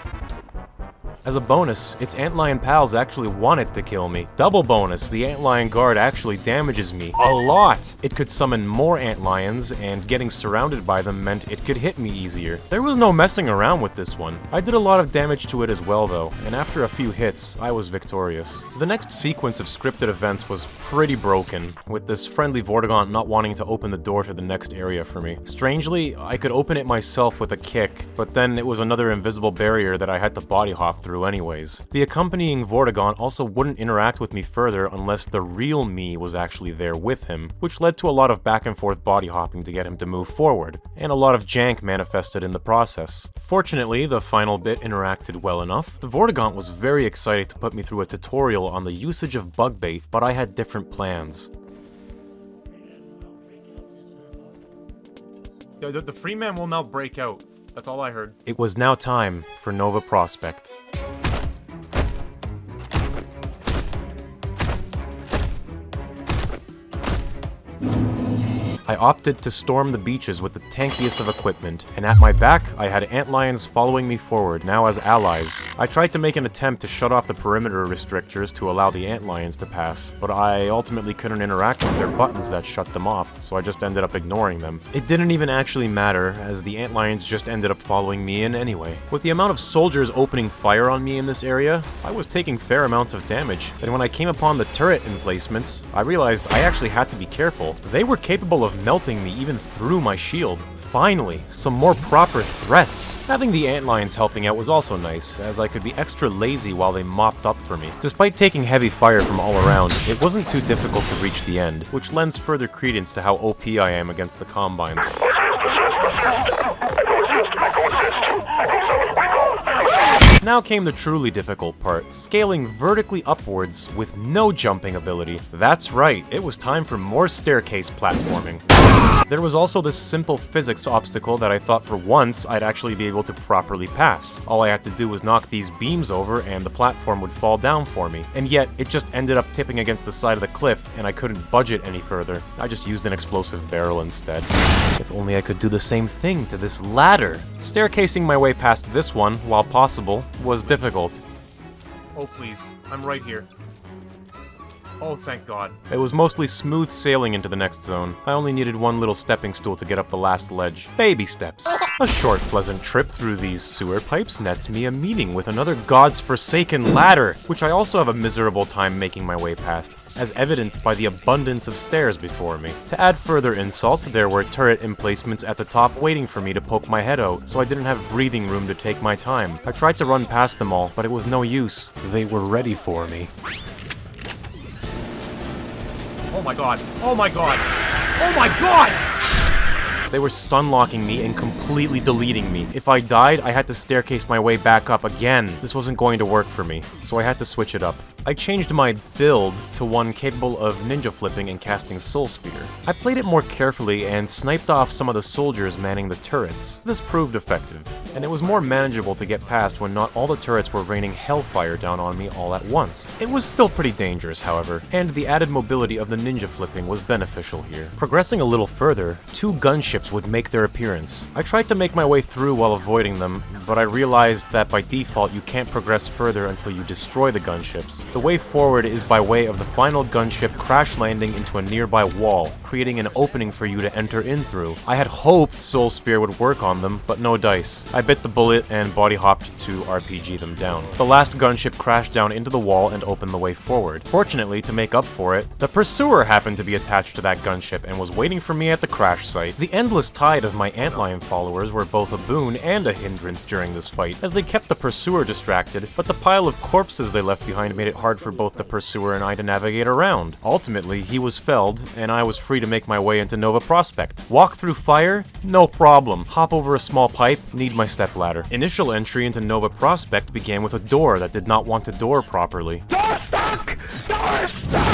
As a bonus, its antlion pals actually wanted to kill me. Double bonus, the antlion guard actually damages me a lot. It could summon more antlions, and getting surrounded by them meant it could hit me easier. There was no messing around with this one. I did a lot of damage to it as well though, and after a few hits, I was victorious. The next sequence of scripted events was pretty broken, with this friendly Vortigaunt not wanting to open the door to the next area for me. Strangely, I could open it myself with a kick, but then it was another invisible barrier that I had to body hop through through anyways. The accompanying Vortigaunt also wouldn't interact with me further unless the real me was actually there with him, which led to a lot of back and forth body hopping to get him to move forward, and a lot of jank manifested in the process. Fortunately, the final bit interacted well enough. The Vortigaunt was very excited to put me through a tutorial on the usage of bug bait, but I had different plans. The Freeman will now break out. That's all I heard. It was now time for Nova Prospekt. I opted to storm the beaches with the tankiest of equipment, and at my back, I had antlions following me forward, now as allies. I tried to make an attempt to shut off the perimeter restrictors to allow the antlions to pass, but I ultimately couldn't interact with their buttons that shut them off, so I just ended up ignoring them. It didn't even actually matter, as the antlions just ended up following me in anyway. With the amount of soldiers opening fire on me in this area, I was taking fair amounts of damage, and when I came upon the turret emplacements, I realized I actually had to be careful. They were capable of melting me even through my shield. Finally, some more proper threats. Having the antlions helping out was also nice, as I could be extra lazy while they mopped up for me. Despite taking heavy fire from all around, it wasn't too difficult to reach the end, which lends further credence to how OP I am against the Combines. Now came the truly difficult part, scaling vertically upwards with no jumping ability. That's right, it was time for more staircase platforming. There was also this simple physics obstacle that I thought for once I'd actually be able to properly pass. All I had to do was knock these beams over and the platform would fall down for me. And yet, it just ended up tipping against the side of the cliff and I couldn't budge it any further. I just used an explosive barrel instead. If only I could do the same thing to this ladder. Staircasing my way past this one, while possible, was difficult. Oh please, I'm right here. Oh, thank God. It was mostly smooth sailing into the next zone. I only needed one little stepping stool to get up the last ledge. Baby steps. A short, pleasant trip through these sewer pipes nets me a meeting with another god's forsaken ladder, which I also have a miserable time making my way past, as evidenced by the abundance of stairs before me. To add further insult, there were turret emplacements at the top waiting for me to poke my head out, so I didn't have breathing room to take my time. I tried to run past them all, but it was no use. They were ready for me. Oh my God. Oh my God. Oh my God! They were stun-locking me and completely deleting me. If I died, I had to staircase my way back up again. This wasn't going to work for me, so I had to switch it up. I changed my build to one capable of ninja flipping and casting Soul Spear. I played it more carefully and sniped off some of the soldiers manning the turrets. This proved effective, and it was more manageable to get past when not all the turrets were raining hellfire down on me all at once. It was still pretty dangerous, however, and the added mobility of the ninja flipping was beneficial here. Progressing a little further, two gunships would make their appearance. I tried to make my way through while avoiding them, but I realized that by default you can't progress further until you destroy the gunships. The way forward is by way of the final gunship crash landing into a nearby wall, creating an opening for you to enter in through. I had hoped Soul Spear would work on them, but no dice. I bit the bullet and body hopped to RPG them down. The last gunship crashed down into the wall and opened the way forward. Fortunately, to make up for it, the Pursuer happened to be attached to that gunship and was waiting for me at the crash site. The endless tide of my antlion followers were both a boon and a hindrance during this fight, as they kept the Pursuer distracted, but the pile of corpses they left behind made it hard for both the Pursuer and I to navigate around. Ultimately, he was felled, and I was free to make my way into Nova Prospekt. Walk through fire? No problem. Hop over a small pipe? Need my stepladder. Initial entry into Nova Prospekt began with a door that did not want to door properly. Door stuck! Door stuck!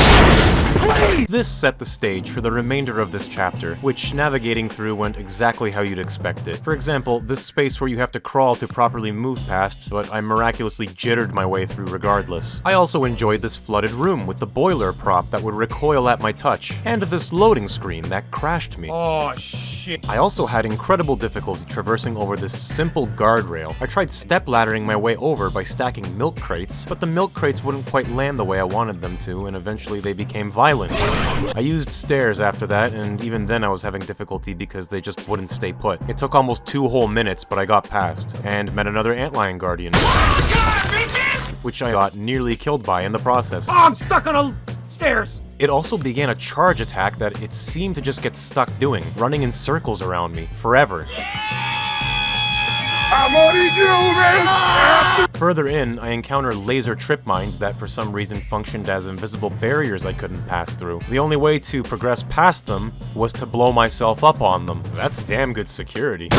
This set the stage for the remainder of this chapter, which navigating through went exactly how you'd expect it. For example, this space where you have to crawl to properly move past, but I miraculously jittered my way through regardless. I also enjoyed this flooded room with the boiler prop that would recoil at my touch, and this loading screen that crashed me. Oh, shit. I also had incredible difficulty traversing over this simple guardrail. I tried step-laddering my way over by stacking milk crates, but the milk crates wouldn't quite land the way I wanted them to, and eventually they became violent. I used stairs after that, and even then I was having difficulty because they just wouldn't stay put. It took almost 2 whole minutes, but I got past, and met another antlion guardian, which I got nearly killed by in the process. Oh, I'm stuck on a stairs! It also began a charge attack that it seemed to just get stuck doing, running in circles around me, forever. I'm on you, man! Further in, I encounter laser trip mines that for some reason functioned as invisible barriers I couldn't pass through. The only way to progress past them was to blow myself up on them. That's damn good security.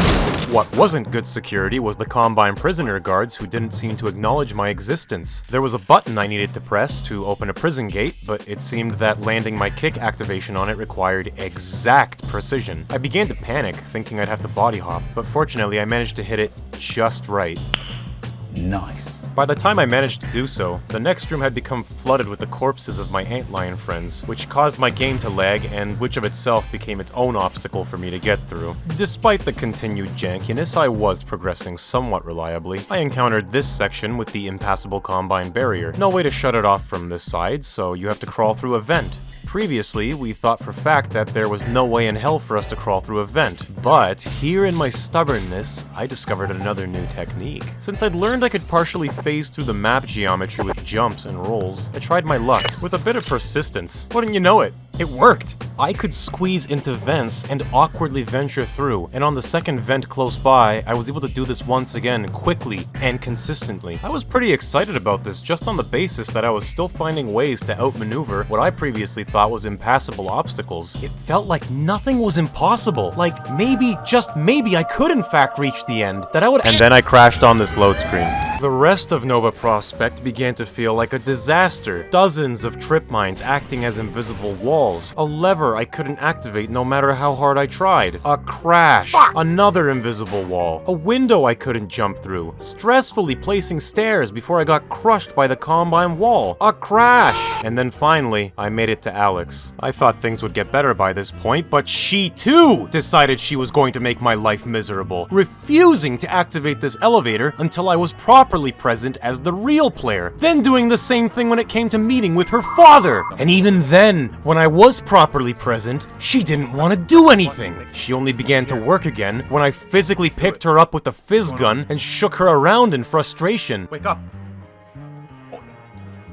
What wasn't good security was the Combine prisoner guards who didn't seem to acknowledge my existence. There was a button I needed to press to open a prison gate, but it seemed that landing my kick activation on it required exact precision. I began to panic, thinking I'd have to body hop, but fortunately I managed to hit it just right. Nice. By the time I managed to do so, the next room had become flooded with the corpses of my antlion friends, which caused my game to lag and which of itself became its own obstacle for me to get through. Despite the continued jankiness, I was progressing somewhat reliably. I encountered this section with the impassable Combine barrier. No way to shut it off from this side, so you have to crawl through a vent. Previously, we thought for fact that there was no way in hell for us to crawl through a vent, but here in my stubbornness, I discovered another new technique. Since I'd learned I could partially phase through the map geometry with jumps and rolls, I tried my luck. With a bit of persistence, wouldn't you know it? It worked! I could squeeze into vents and awkwardly venture through, and on the second vent close by, I was able to do this once again, quickly and consistently. I was pretty excited about this just on the basis that I was still finding ways to outmaneuver what I previously thought was impassable obstacles. It felt like nothing was impossible. Like maybe, just maybe, I could in fact reach the end. And then I crashed on this load screen. The rest of Nova Prospekt began to feel like a disaster. Dozens of trip mines acting as invisible walls. A lever I couldn't activate no matter how hard I tried. A crash. Another invisible wall. A window I couldn't jump through. Stressfully placing stairs before I got crushed by the Combine wall. A crash. And then finally, I made it to Alex. I thought things would get better by this point, but she too decided she was going to make my life miserable, refusing to activate this elevator until I was properly present as the real player, then doing the same thing when it came to meeting with her father. And even then, when I was properly present, she didn't want to do anything. She only began to work again when I physically picked her up with a fizz gun and shook her around in frustration. Wake up. Oh,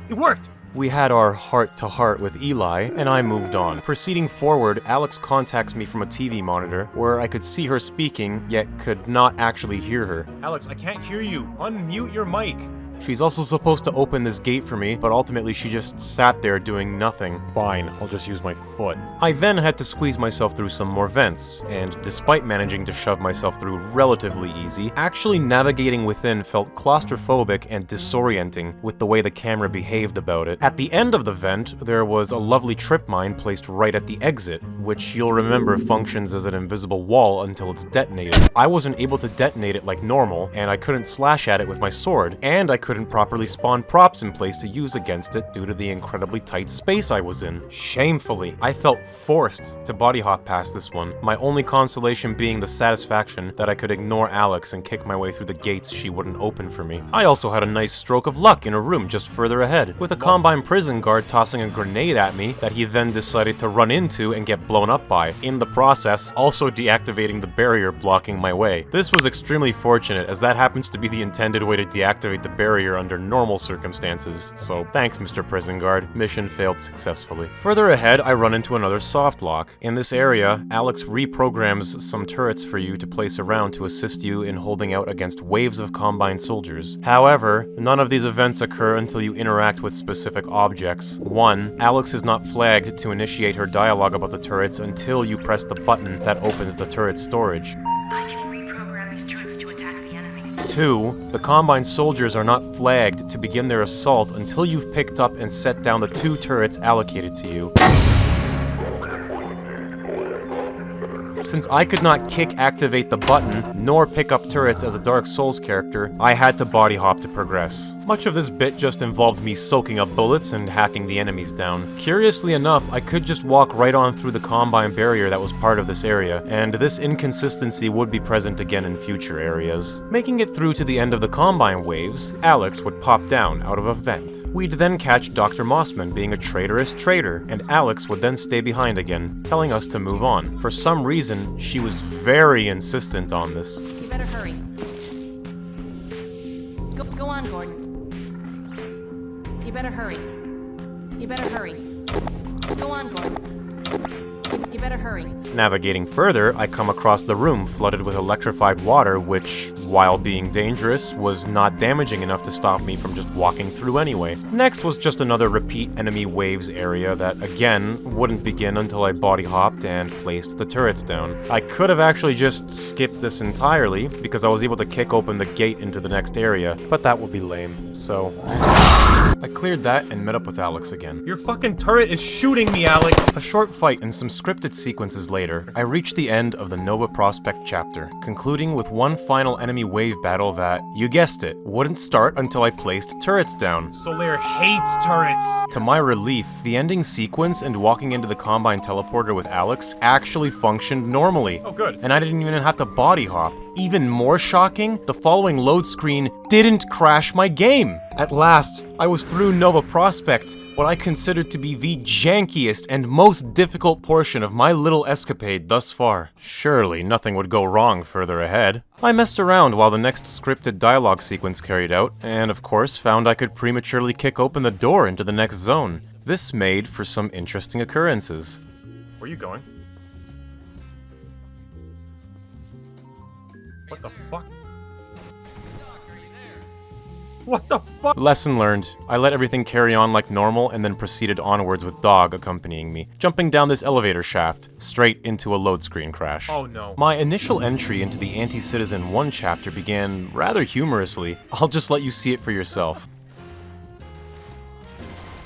it worked! We had our heart-to-heart with Eli, and I moved on. Proceeding forward, Alex contacts me from a TV monitor, where I could see her speaking, yet could not actually hear her. Alex, I can't hear you. Unmute your mic. She's also supposed to open this gate for me, but ultimately she just sat there doing nothing. Fine, I'll just use my foot. I then had to squeeze myself through some more vents, and despite managing to shove myself through relatively easy, actually navigating within felt claustrophobic and disorienting with the way the camera behaved about it. At the end of the vent, there was a lovely trip mine placed right at the exit, which you'll remember functions as an invisible wall until it's detonated. I wasn't able to detonate it like normal, and I couldn't slash at it with my sword, and I couldn't properly spawn props in place to use against it due to the incredibly tight space I was in. Shamefully, I felt forced to body hop past this one, my only consolation being the satisfaction that I could ignore Alex and kick my way through the gates she wouldn't open for me. I also had a nice stroke of luck in a room just further ahead, with a Combine prison guard tossing a grenade at me that he then decided to run into and get blown up by, in the process also deactivating the barrier blocking my way. This was extremely fortunate, as that happens to be the intended way to deactivate the barrier under normal circumstances, so thanks Mr. Prison Guard. Mission failed successfully. Further ahead, I run into another soft lock. In this area, Alex reprograms some turrets for you to place around to assist you in holding out against waves of Combine soldiers. However, none of these events occur until you interact with specific objects. 1. Alex is not flagged to initiate her dialogue about the turrets until you press the button that opens the turret storage. 2. The Combine soldiers are not flagged to begin their assault until you've picked up and set down the 2 turrets allocated to you. Since I could not activate the button, nor pick up turrets as a Dark Souls character, I had to body hop to progress. Much of this bit just involved me soaking up bullets and hacking the enemies down. Curiously enough, I could just walk right on through the Combine barrier that was part of this area, and this inconsistency would be present again in future areas. Making it through to the end of the Combine waves, Alex would pop down out of a vent. We'd then catch Dr. Mossman being a traitorous traitor, and Alex would then stay behind again, telling us to move on. For some reason, she was very insistent on this. You better hurry. Go on, Gordon. You better hurry. You better hurry. Go on, Gordon. You better hurry. Navigating further, I come across the room flooded with electrified water, which, while being dangerous, was not damaging enough to stop me from just walking through anyway. Next was just another repeat enemy waves area that, again, wouldn't begin until I body hopped and placed the turrets down. I could have actually just skipped this entirely, because I was able to kick open the gate into the next area, but that would be lame, so... I cleared that and met up with Alex again. Your fucking turret is shooting me, Alex! A short fight and some scripted sequences later, I reached the end of the Nova Prospekt chapter, concluding with one final enemy wave battle that, you guessed it, wouldn't start until I placed turrets down. Solaire hates turrets! To my relief, the ending sequence and walking into the Combine teleporter with Alex actually functioned normally. Oh, good. And I didn't even have to body hop. Even more shocking, the following load screen didn't crash my game! At last, I was through Nova Prospekt, what I considered to be the jankiest and most difficult portion of my little escapade thus far. Surely nothing would go wrong further ahead. I messed around while the next scripted dialogue sequence carried out, and of course found I could prematurely kick open the door into the next zone. This made for some interesting occurrences. Where are you going? What the fuck? What the fuck? Lesson learned. I let everything carry on like normal and then proceeded onwards with Dog accompanying me, jumping down this elevator shaft, straight into a load screen crash. Oh no. My initial entry into the Anticitizen One chapter began rather humorously. I'll just let you see it for yourself.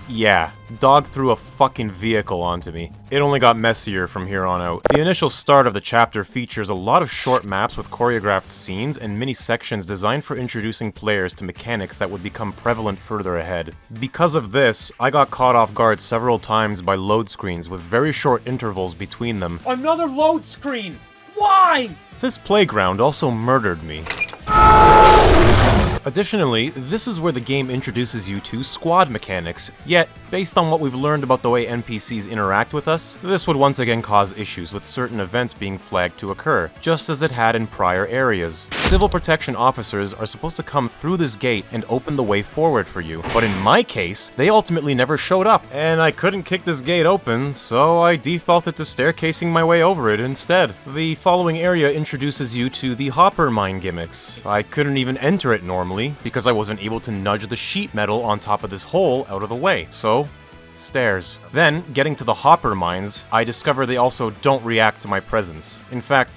Yeah, Dog threw a fucking vehicle onto me. It only got messier from here on out. The initial start of the chapter features a lot of short maps with choreographed scenes and mini sections designed for introducing players to mechanics that would become prevalent further ahead. Because of this, I got caught off guard several times by load screens with very short intervals between them. Another load screen! Why? This playground also murdered me. Additionally, this is where the game introduces you to squad mechanics, yet, based on what we've learned about the way NPCs interact with us, this would once again cause issues with certain events being flagged to occur, just as it had in prior areas. Civil protection officers are supposed to come through this gate and open the way forward for you, but in my case, they ultimately never showed up, and I couldn't kick this gate open, so I defaulted to staircasing my way over it instead. The following area introduces you to the hopper mine gimmicks. I couldn't even enter it normally, because I wasn't able to nudge the sheet metal on top of this hole out of the way, so stairs. Then, getting to the hopper mines, I discover they also don't react to my presence. In fact,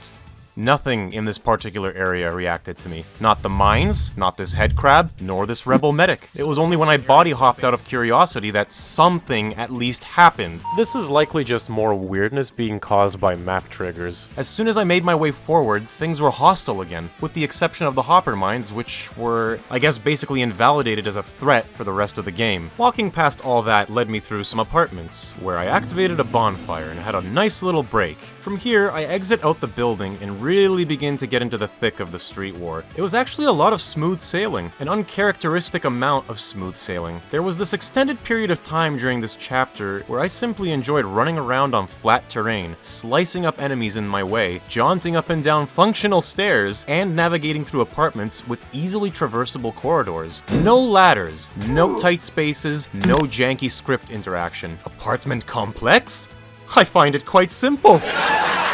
nothing in this particular area reacted to me. Not the mines, not this head crab, nor this rebel medic. It was only when I body hopped out of curiosity that something at least happened. This is likely just more weirdness being caused by map triggers. As soon as I made my way forward, things were hostile again, with the exception of the hopper mines, which were, I guess, basically invalidated as a threat for the rest of the game. Walking past all that led me through some apartments, where I activated a bonfire and had a nice little break. From here, I exit out the building and really begin to get into the thick of the street war. It was actually a lot of smooth sailing, an uncharacteristic amount of smooth sailing. There was this extended period of time during this chapter where I simply enjoyed running around on flat terrain, slicing up enemies in my way, jaunting up and down functional stairs, and navigating through apartments with easily traversable corridors. No ladders, no tight spaces, no janky script interaction. Apartment complex? I find it quite simple.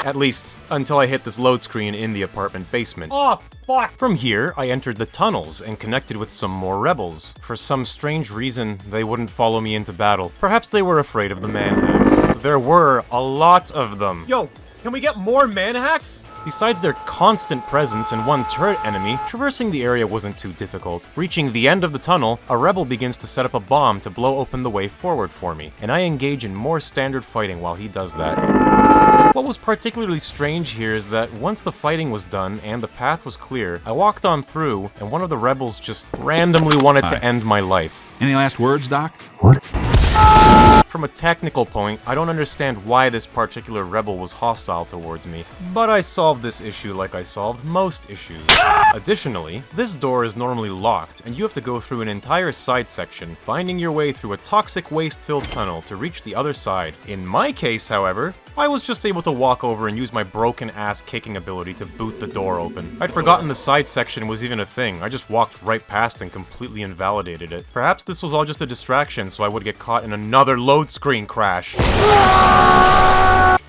At least, until I hit this load screen in the apartment basement. Oh, fuck! From here, I entered the tunnels and connected with some more rebels. For some strange reason, they wouldn't follow me into battle. Perhaps they were afraid of the manhacks. There were a lot of them. Yo, can we get more manhacks? Besides their constant presence and one turret enemy, traversing the area wasn't too difficult. Reaching the end of the tunnel, a rebel begins to set up a bomb to blow open the way forward for me, and I engage in more standard fighting while he does that. What was particularly strange here is that once the fighting was done and the path was clear, I walked on through, and one of the rebels just randomly wanted to end my life. Any last words, Doc? What? From a technical point, I don't understand why this particular rebel was hostile towards me, but I solved this issue like I solved most issues. Additionally, this door is normally locked, and you have to go through an entire side section, finding your way through a toxic waste-filled tunnel to reach the other side. In my case, however, I was just able to walk over and use my broken ass kicking ability to boot the door open. I'd forgotten the side section was even a thing. I just walked right past and completely invalidated it. Perhaps this was all just a distraction so I would get caught in another load screen crash.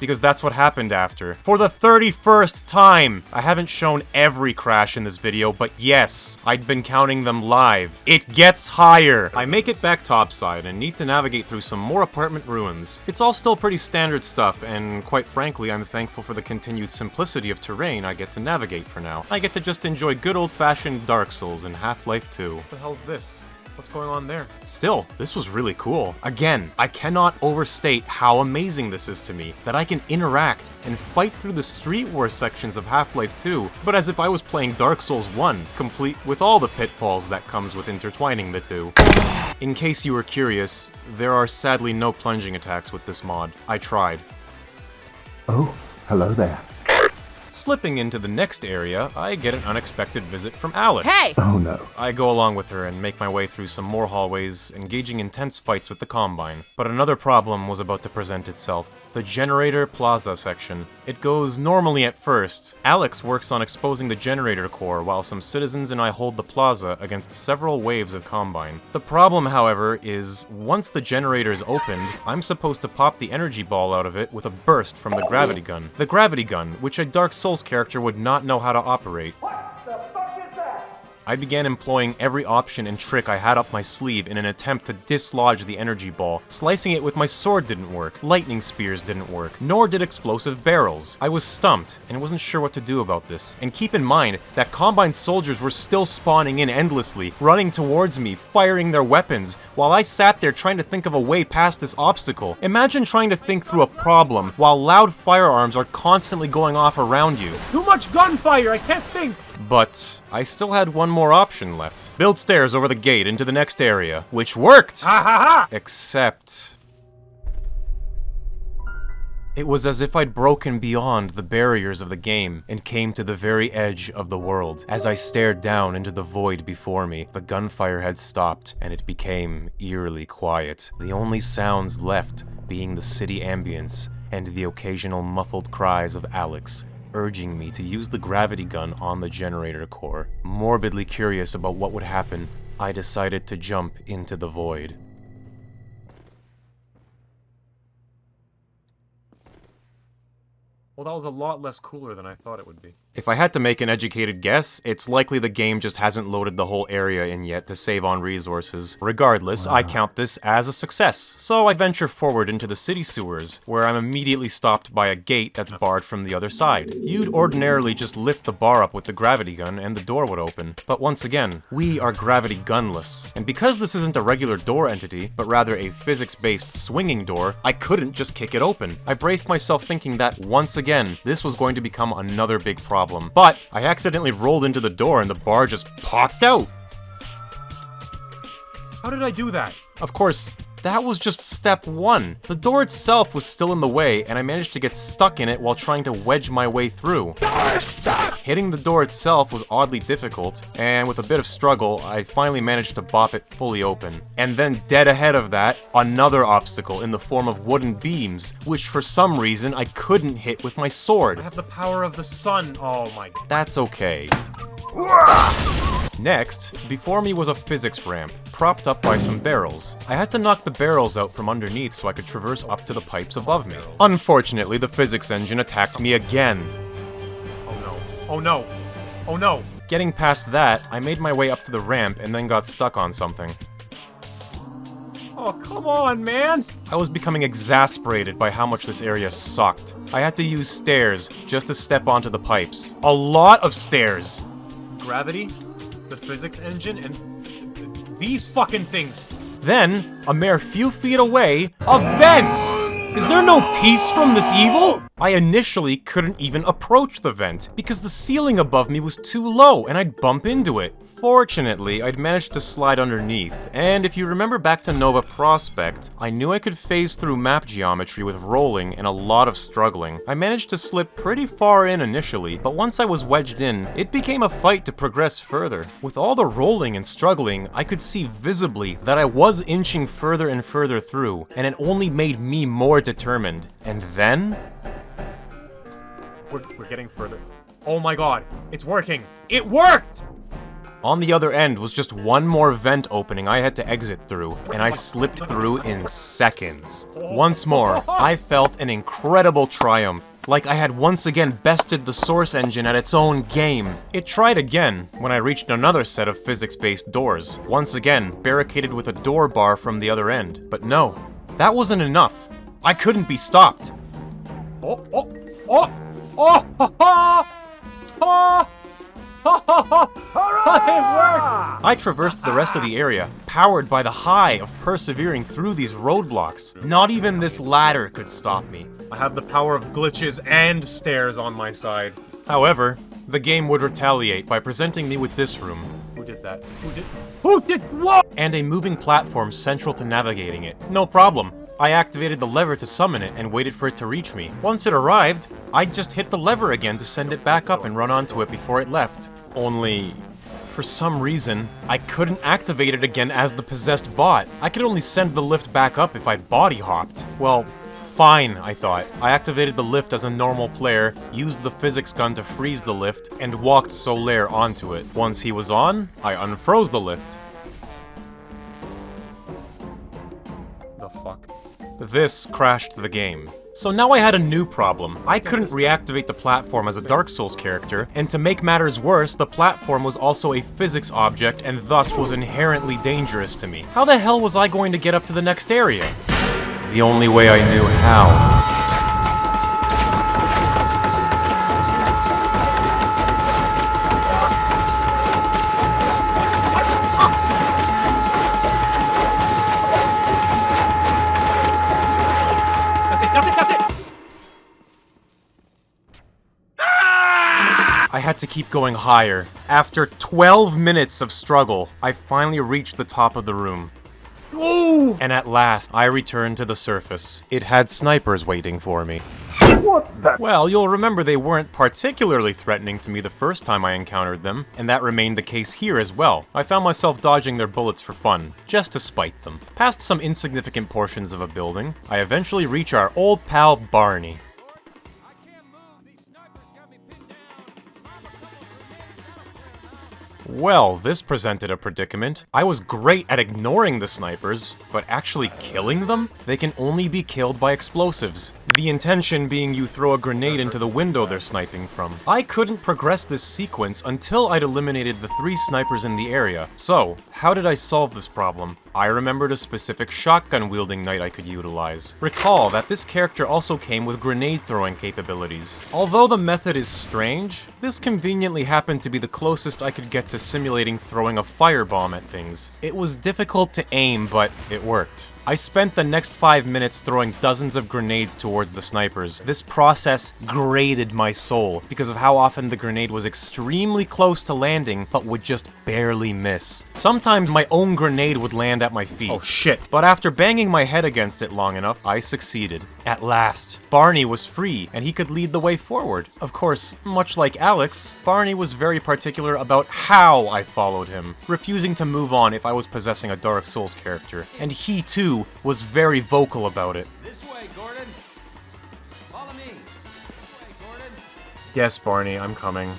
because that's what happened after. For the 31st time! I haven't shown every crash in this video, but yes, I'd been counting them live. It gets higher! I make it back topside and need to navigate through some more apartment ruins. It's all still pretty standard stuff, and quite frankly, I'm thankful for the continued simplicity of terrain I get to navigate for now. I get to just enjoy good old-fashioned Dark Souls in Half-Life 2. What the hell is this? What's going on there? Still, this was really cool. Again, I cannot overstate how amazing this is to me, that I can interact and fight through the Street War sections of Half-Life 2, but as if I was playing Dark Souls 1, complete with all the pitfalls that comes with intertwining the two. In case you were curious, there are sadly no plunging attacks with this mod. I tried. Oh, hello there. Slipping into the next area, I get an unexpected visit from Alex. Hey! Oh no. I go along with her and make my way through some more hallways, engaging intense fights with the Combine. But another problem was about to present itself. The Generator Plaza section. It goes normally at first. Alex works on exposing the generator core while some citizens and I hold the plaza against several waves of Combine. The problem, however, is once the generator is opened, I'm supposed to pop the energy ball out of it with a burst from the gravity gun. The gravity gun, which a Dark Souls character would not know how to operate. I began employing every option and trick I had up my sleeve in an attempt to dislodge the energy ball. Slicing it with my sword didn't work, lightning spears didn't work, nor did explosive barrels. I was stumped, and wasn't sure what to do about this. And keep in mind that Combine soldiers were still spawning in endlessly, running towards me, firing their weapons, while I sat there trying to think of a way past this obstacle. Imagine trying to think through a problem while loud firearms are constantly going off around you. Too much gunfire, I can't think! But I still had one more option left. Build stairs over the gate into the next area, which worked! Ha ha ha! Except... it was as if I'd broken beyond the barriers of the game and came to the very edge of the world. As I stared down into the void before me, the gunfire had stopped and it became eerily quiet. The only sounds left being the city ambience and the occasional muffled cries of Alex, urging me to use the gravity gun on the generator core. Morbidly curious about what would happen, I decided to jump into the void. Well, that was a lot less cooler than I thought it would be. If I had to make an educated guess, it's likely the game just hasn't loaded the whole area in yet to save on resources. Regardless, I count this as a success, so I venture forward into the city sewers, where I'm immediately stopped by a gate that's barred from the other side. You'd ordinarily just lift the bar up with the gravity gun and the door would open, but once again, we are gravity gunless. And because this isn't a regular door entity, but rather a physics-based swinging door, I couldn't just kick it open. I braced myself thinking that, once again, this was going to become another big problem. But I accidentally rolled into the door and the bar just popped out. How did I do that? Of course, that was just step one. The door itself was still in the way, and I managed to get stuck in it while trying to wedge my way through. Hitting the door itself was oddly difficult, and with a bit of struggle, I finally managed to bop it fully open. And then dead ahead of that, another obstacle in the form of wooden beams, which for some reason I couldn't hit with my sword. I have the power of the sun. Oh my god. That's okay. Next, before me was a physics ramp, propped up by some barrels. I had to knock the barrels out from underneath so I could traverse up to the pipes above me. Unfortunately, the physics engine attacked me again. Oh no. Oh no. Oh no. Getting past that, I made my way up to the ramp and then got stuck on something. Oh, come on, man! I was becoming exasperated by how much this area sucked. I had to use stairs just to step onto the pipes. A lot of stairs! Gravity, the physics engine, and these fucking things. Then, a mere few feet away, a vent! Is there no peace from this evil? I initially couldn't even approach the vent, because the ceiling above me was too low and I'd bump into it. Fortunately, I'd managed to slide underneath, and if you remember back to Nova Prospekt, I knew I could phase through map geometry with rolling and a lot of struggling. I managed to slip pretty far in initially, but once I was wedged in, it became a fight to progress further. With all the rolling and struggling, I could see visibly that I was inching further and further through, and it only made me more determined. And then... We're getting further. Oh my god, it's working! It worked! On the other end was just one more vent opening I had to exit through, and I slipped through in seconds. Once more, I felt an incredible triumph. Like I had once again bested the source engine at its own game. It tried again when I reached another set of physics-based doors, once again barricaded with a door bar from the other end. But no, that wasn't enough. I couldn't be stopped. It works! I traversed the rest of the area, powered by the high of persevering through these roadblocks. Not even this ladder could stop me. I have the power of glitches and stairs on my side. However, the game would retaliate by presenting me with this room. Who did that? Who did what? And a moving platform central to navigating it. No problem. I activated the lever to summon it and waited for it to reach me. Once it arrived, I'd just hit the lever again to send it back up and run onto it before it left. Only, for some reason, I couldn't activate it again as the possessed bot. I could only send the lift back up if I body hopped. Well, fine, I thought. I activated the lift as a normal player, used the physics gun to freeze the lift, and walked Solaire onto it. Once he was on, I unfroze the lift. The fuck? This crashed the game. So now I had a new problem. I couldn't reactivate the platform as a Dark Souls character, and to make matters worse, the platform was also a physics object and thus was inherently dangerous to me. How the hell was I going to get up to the next area? The only way I knew how. I had to keep going higher. After 12 minutes of struggle, I finally reached the top of the room. Ooh! And at last, I returned to the surface. It had snipers waiting for me. What the? Well, you'll remember they weren't particularly threatening to me the first time I encountered them, and that remained the case here as well. I found myself dodging their bullets for fun, just to spite them. Past some insignificant portions of a building, I eventually reach our old pal Barney. Well, this presented a predicament. I was great at ignoring the snipers, but actually killing them? They can only be killed by explosives. The intention being you throw a grenade into the window they're sniping from. I couldn't progress this sequence until I'd eliminated the 3 snipers in the area. So, how did I solve this problem? I remembered a specific shotgun-wielding knight I could utilize. Recall that this character also came with grenade-throwing capabilities. Although the method is strange, this conveniently happened to be the closest I could get to simulating throwing a firebomb at things. It was difficult to aim, but it worked. I spent the next 5 minutes throwing dozens of grenades towards the snipers. This process grated my soul because of how often the grenade was extremely close to landing but would just barely miss. Sometimes my own grenade would land at my feet. Oh shit. But after banging my head against it long enough, I succeeded. At last, Barney was free and he could lead the way forward. Of course, much like Alex, Barney was very particular about how I followed him, refusing to move on if I was possessing a Dark Souls character. And he too was very vocal about it. This way, Gordon. Follow me. This way, Gordon. Yes, Barney, I'm coming.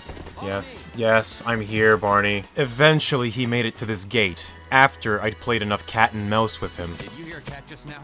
Yes, I'm here, Barney. Eventually, he made it to this gate, after I'd played enough cat and mouse with him. Did you hear a cat just now?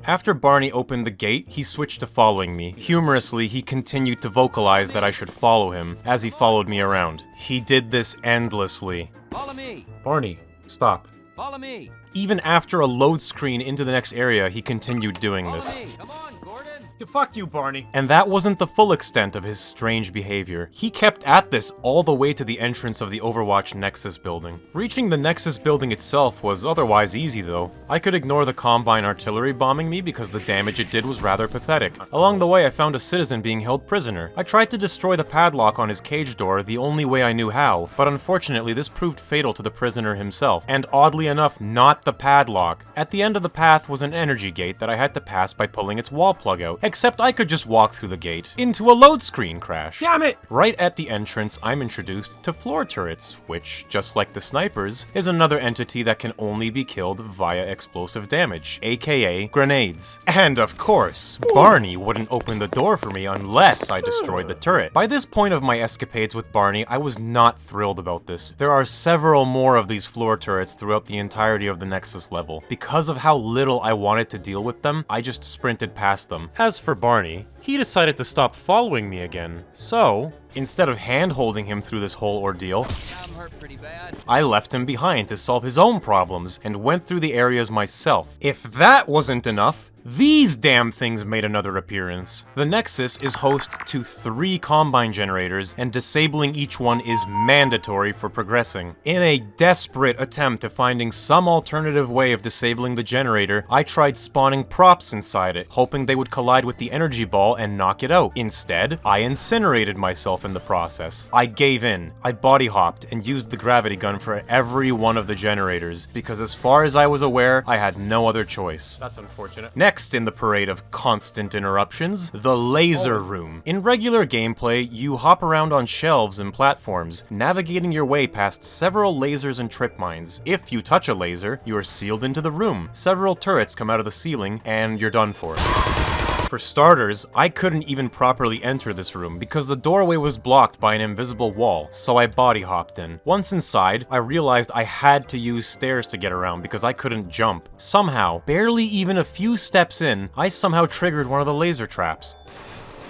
After Barney opened the gate, he switched to following me. Humorously, he continued to vocalize that I should follow him, as he followed me around. He did this endlessly. Follow me. Barney, stop. Follow me. Even after a load screen into the next area, he continued doing this. Come on, Gordon. Fuck you, Barney. And that wasn't the full extent of his strange behavior. He kept at this all the way to the entrance of the Overwatch Nexus building. Reaching the Nexus building itself was otherwise easy though. I could ignore the Combine artillery bombing me because the damage it did was rather pathetic. Along the way, I found a citizen being held prisoner. I tried to destroy the padlock on his cage door the only way I knew how, but unfortunately this proved fatal to the prisoner himself, and oddly enough, not the padlock. At the end of the path was an energy gate that I had to pass by pulling its wall plug out. Except I could just walk through the gate into a load screen crash. Damn it! Right at the entrance, I'm introduced to floor turrets, which, just like the snipers, is another entity that can only be killed via explosive damage, aka grenades. And of course, Barney wouldn't open the door for me unless I destroyed the turret. By this point of my escapades with Barney, I was not thrilled about this. There are several more of these floor turrets throughout the entirety of the Nexus level. Because of how little I wanted to deal with them, I just sprinted past them. As for Barney, he decided to stop following me again. So, instead of hand-holding him through this whole ordeal, I left him behind to solve his own problems and went through the areas myself. If that wasn't enough, these damn things made another appearance. The Nexus is host to 3 Combine generators, and disabling each one is mandatory for progressing. In a desperate attempt to finding some alternative way of disabling the generator, I tried spawning props inside it, hoping they would collide with the energy ball and knock it out. Instead, I incinerated myself in the process. I gave in. I body hopped and used the gravity gun for every one of the generators, because as far as I was aware, I had no other choice. That's unfortunate. Next in the parade of constant interruptions, the laser room. In regular gameplay, you hop around on shelves and platforms, navigating your way past several lasers and trip mines. If you touch a laser, you are sealed into the room. Several turrets come out of the ceiling, and you're done for. For starters, I couldn't even properly enter this room because the doorway was blocked by an invisible wall, so I body hopped in. Once inside, I realized I had to use stairs to get around because I couldn't jump. Somehow, barely even a few steps in, I somehow triggered one of the laser traps.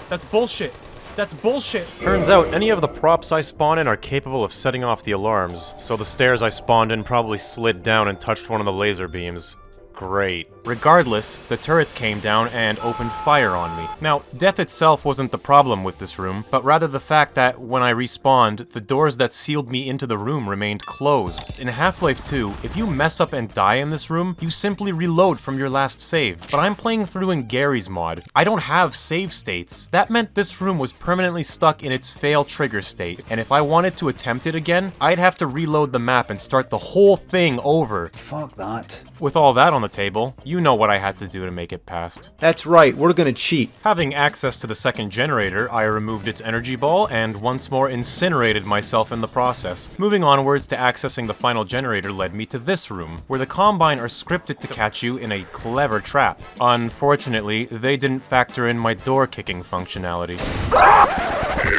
That's bullshit. That's bullshit. Turns out any of the props I spawn in are capable of setting off the alarms, so the stairs I spawned in probably slid down and touched one of the laser beams. Great. Regardless, the turrets came down and opened fire on me. Now, death itself wasn't the problem with this room, but rather the fact that when I respawned, the doors that sealed me into the room remained closed. In Half-Life 2, if you mess up and die in this room, you simply reload from your last save. But I'm playing through in Garry's mod. I don't have save states. That meant this room was permanently stuck in its fail trigger state, and if I wanted to attempt it again, I'd have to reload the map and start the whole thing over. Fuck that. With all that on the table, you know what I had to do to make it past. That's right, we're gonna cheat. Having access to the second generator, I removed its energy ball and once more incinerated myself in the process. Moving onwards to accessing the final generator led me to this room, where the Combine are scripted to catch you in a clever trap. Unfortunately, they didn't factor in my door-kicking functionality.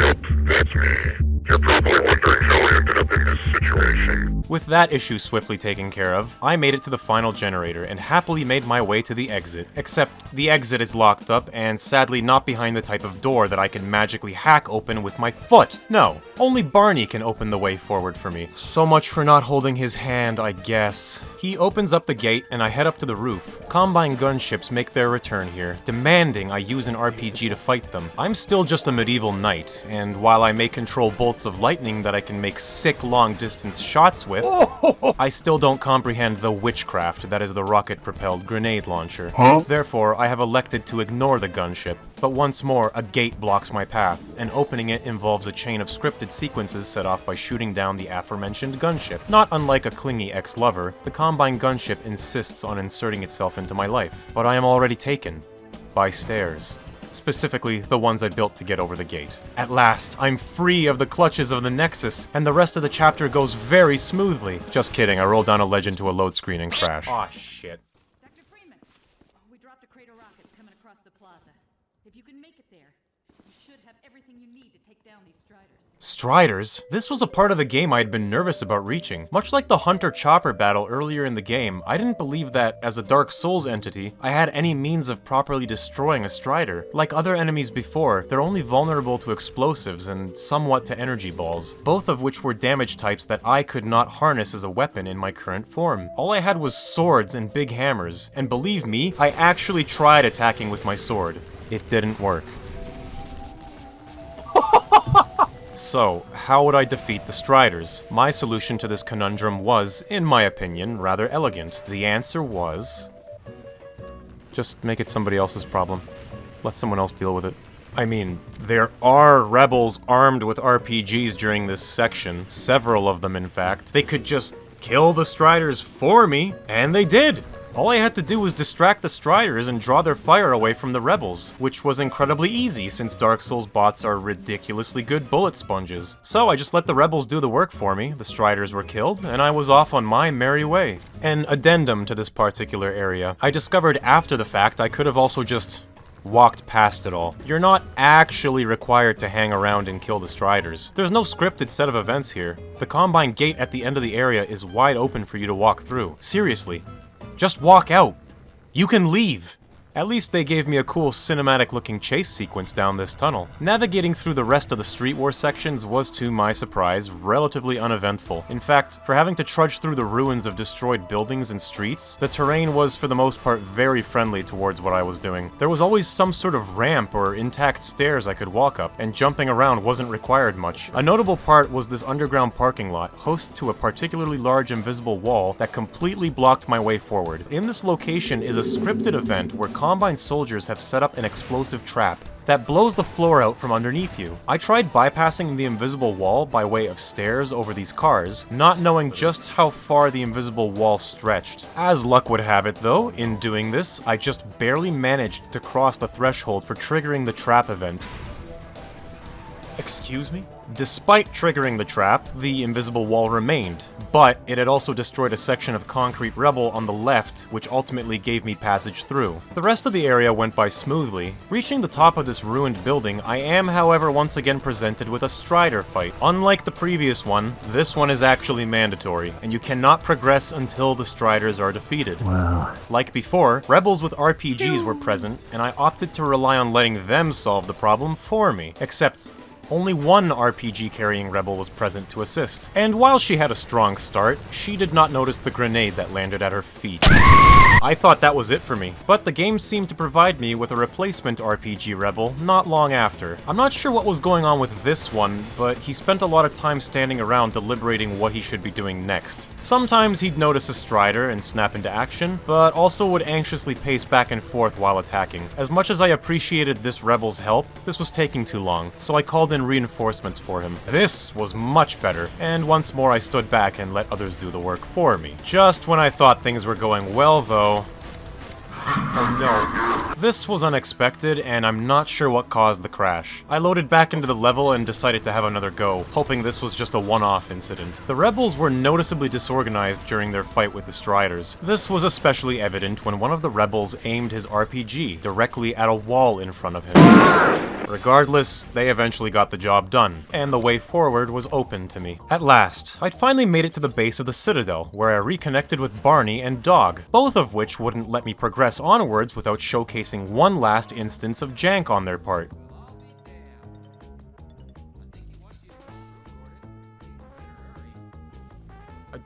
Yep, that's me. You're probably wondering how I ended up in this situation. With that issue swiftly taken care of, I made it to the final generator and happily made my way to the exit. Except, the exit is locked up and sadly not behind the type of door that I can magically hack open with my foot. No, only Barney can open the way forward for me. So much for not holding his hand, I guess. He opens up the gate and I head up to the roof. Combine gunships make their return here, demanding I use an RPG to fight them. I'm still just a medieval knight, and while I may control bolts of lightning that I can make sick long-distance shots with, I still don't comprehend the witchcraft that is the rocket-propelled grenade launcher. Therefore, I have elected to ignore the gunship. But once more, a gate blocks my path, and opening it involves a chain of scripted sequences set off by shooting down the aforementioned gunship. Not unlike a clingy ex-lover, the Combine gunship insists on inserting itself into my life. But I am already taken. By stairs. Specifically, the ones I built to get over the gate. At last, I'm free of the clutches of the Nexus, and the rest of the chapter goes very smoothly. Just kidding, I rolled down a ledge into a load screen and crashed. Aw, shit. Dr. Freeman, we dropped a crate of rockets coming across the plaza. If you can make it there, you should have everything you need to take down these striders. Striders? This was a part of the game I had been nervous about reaching. Much like the Hunter-Chopper battle earlier in the game, I didn't believe that, as a Dark Souls entity, I had any means of properly destroying a Strider. Like other enemies before, they're only vulnerable to explosives and somewhat to energy balls, both of which were damage types that I could not harness as a weapon in my current form. All I had was swords and big hammers, and believe me, I actually tried attacking with my sword. It didn't work. So, how would I defeat the Striders? My solution to this conundrum was, in my opinion, rather elegant. The answer was... just make it somebody else's problem. Let someone else deal with it. I mean, there are rebels armed with RPGs during this section, several of them in fact. They could just kill the Striders for me, and they did! All I had to do was distract the Striders and draw their fire away from the rebels, which was incredibly easy since Dark Souls bots are ridiculously good bullet sponges. So I just let the rebels do the work for me, the Striders were killed, and I was off on my merry way. An addendum to this particular area. I discovered after the fact I could have also just walked past it all. You're not actually required to hang around and kill the Striders. There's no scripted set of events here. The Combine gate at the end of the area is wide open for you to walk through. Seriously. Just walk out. You can leave. At least they gave me a cool cinematic-looking chase sequence down this tunnel. Navigating through the rest of the Street War sections was, to my surprise, relatively uneventful. In fact, for having to trudge through the ruins of destroyed buildings and streets, the terrain was, for the most part, very friendly towards what I was doing. There was always some sort of ramp or intact stairs I could walk up, and jumping around wasn't required much. A notable part was this underground parking lot, host to a particularly large invisible wall that completely blocked my way forward. In this location is a scripted event where Combine soldiers have set up an explosive trap that blows the floor out from underneath you. I tried bypassing the invisible wall by way of stairs over these cars, not knowing just how far the invisible wall stretched. As luck would have it though, in doing this, I just barely managed to cross the threshold for triggering the trap event. Excuse me? Despite triggering the trap, the invisible wall remained, but it had also destroyed a section of concrete rubble on the left, which ultimately gave me passage through. The rest of the area went by smoothly. Reaching the top of this ruined building, I am, however, once again presented with a Strider fight. Unlike the previous one, this one is actually mandatory, and you cannot progress until the Striders are defeated. Wow. Like before, rebels with RPGs were present, and I opted to rely on letting them solve the problem for me. Except only one RPG-carrying rebel was present to assist. And while she had a strong start, she did not notice the grenade that landed at her feet. I thought that was it for me, but the game seemed to provide me with a replacement RPG rebel not long after. I'm not sure what was going on with this one, but he spent a lot of time standing around deliberating what he should be doing next. Sometimes he'd notice a Strider and snap into action, but also would anxiously pace back and forth while attacking. As much as I appreciated this rebel's help, this was taking too long, so I called in reinforcements for him. This was much better, and once more I stood back and let others do the work for me. Just when I thought things were going well, though... Oh no. This was unexpected, and I'm not sure what caused the crash. I loaded back into the level and decided to have another go, hoping this was just a one-off incident. The rebels were noticeably disorganized during their fight with the Striders. This was especially evident when one of the rebels aimed his RPG directly at a wall in front of him. Regardless, they eventually got the job done, and the way forward was open to me. At last, I'd finally made it to the base of the Citadel, where I reconnected with Barney and Dog, both of which wouldn't let me progress onwards without showcasing one last instance of jank on their part.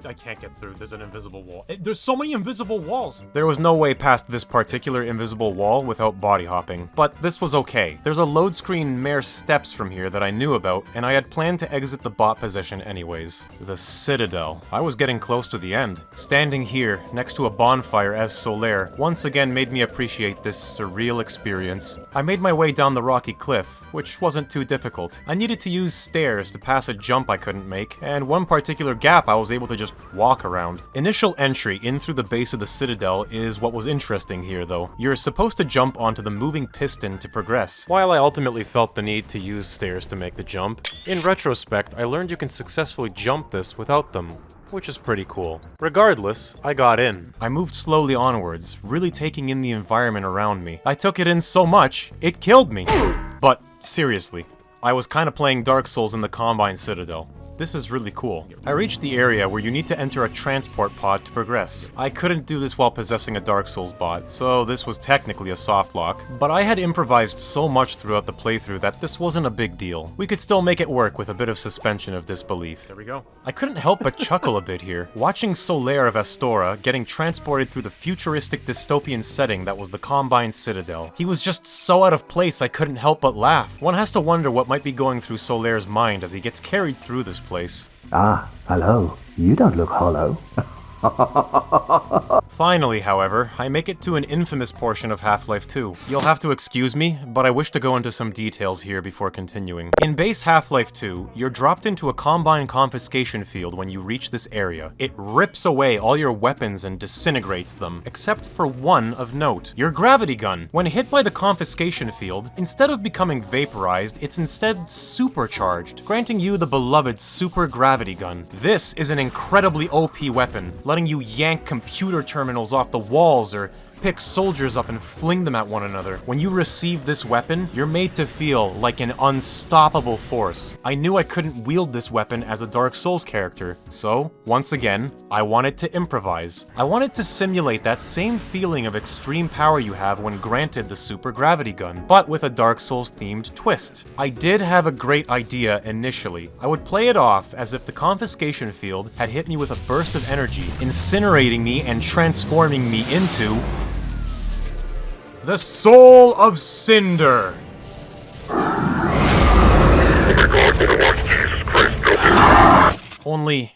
I can't get through. There's an invisible wall. There's so many invisible walls! There was no way past this particular invisible wall without body hopping, but this was okay. There's a load screen mere steps from here that I knew about, and I had planned to exit the bot position anyways. The Citadel. I was getting close to the end. Standing here, next to a bonfire as Solaire, once again made me appreciate this surreal experience. I made my way down the rocky cliff, which wasn't too difficult. I needed to use stairs to pass a jump I couldn't make, and one particular gap I was able to just walk around. Initial entry in through the base of the Citadel is what was interesting here, though. You're supposed to jump onto the moving piston to progress. While I ultimately felt the need to use stairs to make the jump, in retrospect, I learned you can successfully jump this without them, which is pretty cool. Regardless, I got in. I moved slowly onwards, really taking in the environment around me. I took it in so much, it killed me. But seriously, I was kinda playing Dark Souls in the Combine Citadel. This is really cool. I reached the area where you need to enter a transport pod to progress. I couldn't do this while possessing a Dark Souls bot, so this was technically a soft lock, but I had improvised so much throughout the playthrough that this wasn't a big deal. We could still make it work with a bit of suspension of disbelief. There we go. I couldn't help but chuckle a bit here, watching Solaire of Astora getting transported through the futuristic dystopian setting that was the Combine Citadel. He was just so out of place I couldn't help but laugh. One has to wonder what might be going through Solaire's mind as he gets carried through this place. Ah, hello. You don't look hollow. Finally, however, I make it to an infamous portion of Half-Life 2. You'll have to excuse me, but I wish to go into some details here before continuing. In base Half-Life 2, you're dropped into a Combine confiscation field when you reach this area. It rips away all your weapons and disintegrates them, except for one of note, your gravity gun. When hit by the confiscation field, instead of becoming vaporized, it's instead supercharged, granting you the beloved super gravity gun. This is an incredibly OP weapon, letting you yank computer terminals off the walls or pick soldiers up and fling them at one another. When you receive this weapon, you're made to feel like an unstoppable force. I knew I couldn't wield this weapon as a Dark Souls character, so, once again, I wanted to improvise. I wanted to simulate that same feeling of extreme power you have when granted the super gravity gun, but with a Dark Souls themed twist. I did have a great idea initially. I would play it off as if the confiscation field had hit me with a burst of energy, incinerating me and transforming me into the Soul of Cinder! Only,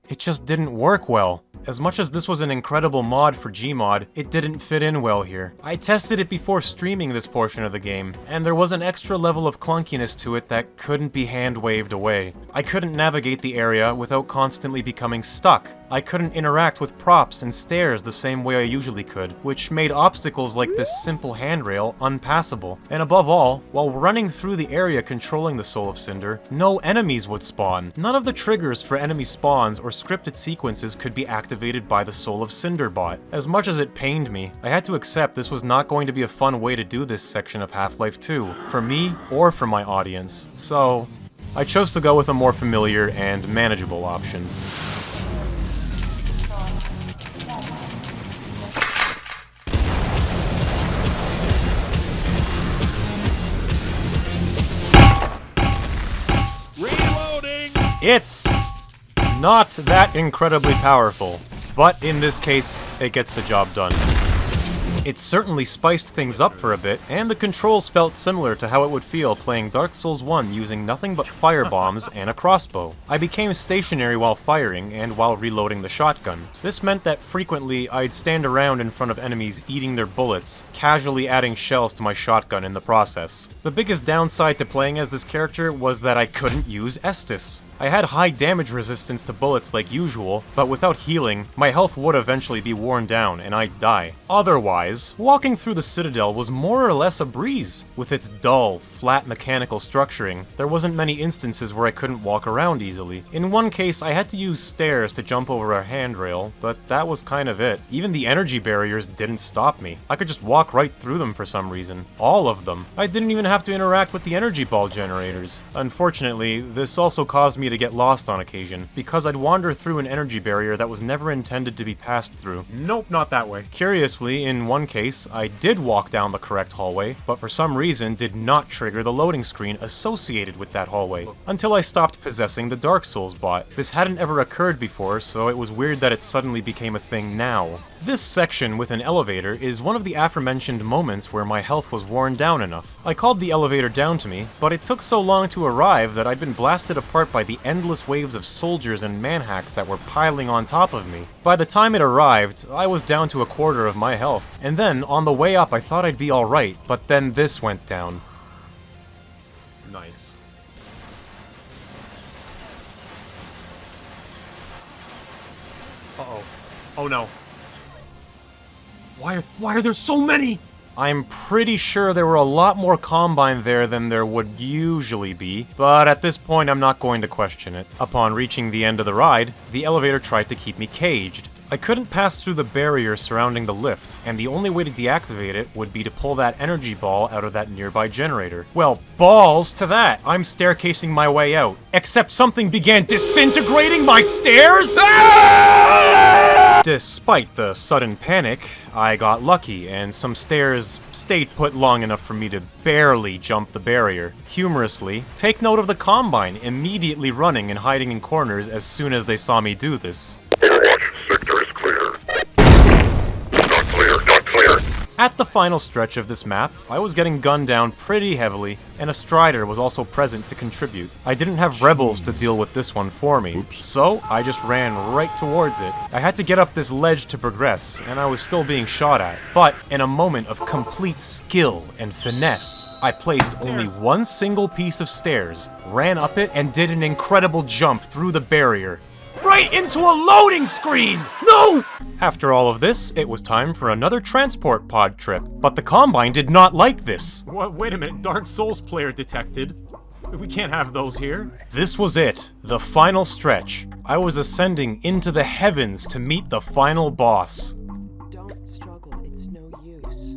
it just didn't work well. As much as this was an incredible mod for Gmod, it didn't fit in well here. I tested it before streaming this portion of the game, and there was an extra level of clunkiness to it that couldn't be hand-waved away. I couldn't navigate the area without constantly becoming stuck. I couldn't interact with props and stairs the same way I usually could, which made obstacles like this simple handrail unpassable. And above all, while running through the area controlling the Soul of Cinder, no enemies would spawn. None of the triggers for enemy spawns or scripted sequences could be activated by the Soul of Cinder bot. As much as it pained me, I had to accept this was not going to be a fun way to do this section of Half-Life 2, for me or for my audience. So, I chose to go with a more familiar and manageable option. It's not that incredibly powerful, but in this case, it gets the job done. It certainly spiced things up for a bit, and the controls felt similar to how it would feel playing Dark Souls 1 using nothing but firebombs and a crossbow. I became stationary while firing and while reloading the shotgun. This meant that frequently I'd stand around in front of enemies eating their bullets, casually adding shells to my shotgun in the process. The biggest downside to playing as this character was that I couldn't use Estus. I had high damage resistance to bullets like usual, but without healing, my health would eventually be worn down and I'd die. Otherwise, walking through the Citadel was more or less a breeze. With its dull, flat mechanical structuring, there wasn't many instances where I couldn't walk around easily. In one case, I had to use stairs to jump over a handrail, but that was kind of it. Even the energy barriers didn't stop me. I could just walk right through them for some reason. All of them. I didn't even have to interact with the energy ball generators. Unfortunately, this also caused me to get lost on occasion, because I'd wander through an energy barrier that was never intended to be passed through. Nope, not that way. Curiously, in one case, I did walk down the correct hallway, but for some reason did not trigger the loading screen associated with that hallway, until I stopped possessing the Dark Souls bot. This hadn't ever occurred before, so it was weird that it suddenly became a thing now. This section with an elevator is one of the aforementioned moments where my health was worn down enough. I called the elevator down to me, but it took so long to arrive that I'd been blasted apart by the endless waves of soldiers and manhacks that were piling on top of me. By the time it arrived, I was down to a quarter of my health. And then, on the way up, I thought I'd be alright, but then this went down. Nice. Uh-oh. Oh no. Why are there so many? I'm pretty sure there were a lot more Combine there than there would usually be, but at this point I'm not going to question it. Upon reaching the end of the ride, the elevator tried to keep me caged. I couldn't pass through the barrier surrounding the lift, and the only way to deactivate it would be to pull that energy ball out of that nearby generator. Well, balls to that! I'm staircasing my way out. Except something began disintegrating my stairs?! Despite the sudden panic, I got lucky, and some stairs stayed put long enough for me to barely jump the barrier. Humorously, take note of the Combine immediately running and hiding in corners as soon as they saw me do this. Overwatch sector is clear. Not clear, not clear. At the final stretch of this map, I was getting gunned down pretty heavily, and a Strider was also present to contribute. I didn't have rebels to deal with this one for me, so I just ran right towards it. I had to get up this ledge to progress, and I was still being shot at. But in a moment of complete skill and finesse, I placed only one single piece of stairs, ran up it, and did an incredible jump through the barrier. Right into a loading screen! No! After all of this, it was time for another transport pod trip. But the Combine did not like this. What? Wait a minute, Dark Souls player detected. We can't have those here. This was it, the final stretch. I was ascending into the heavens to meet the final boss. Don't struggle, it's no use.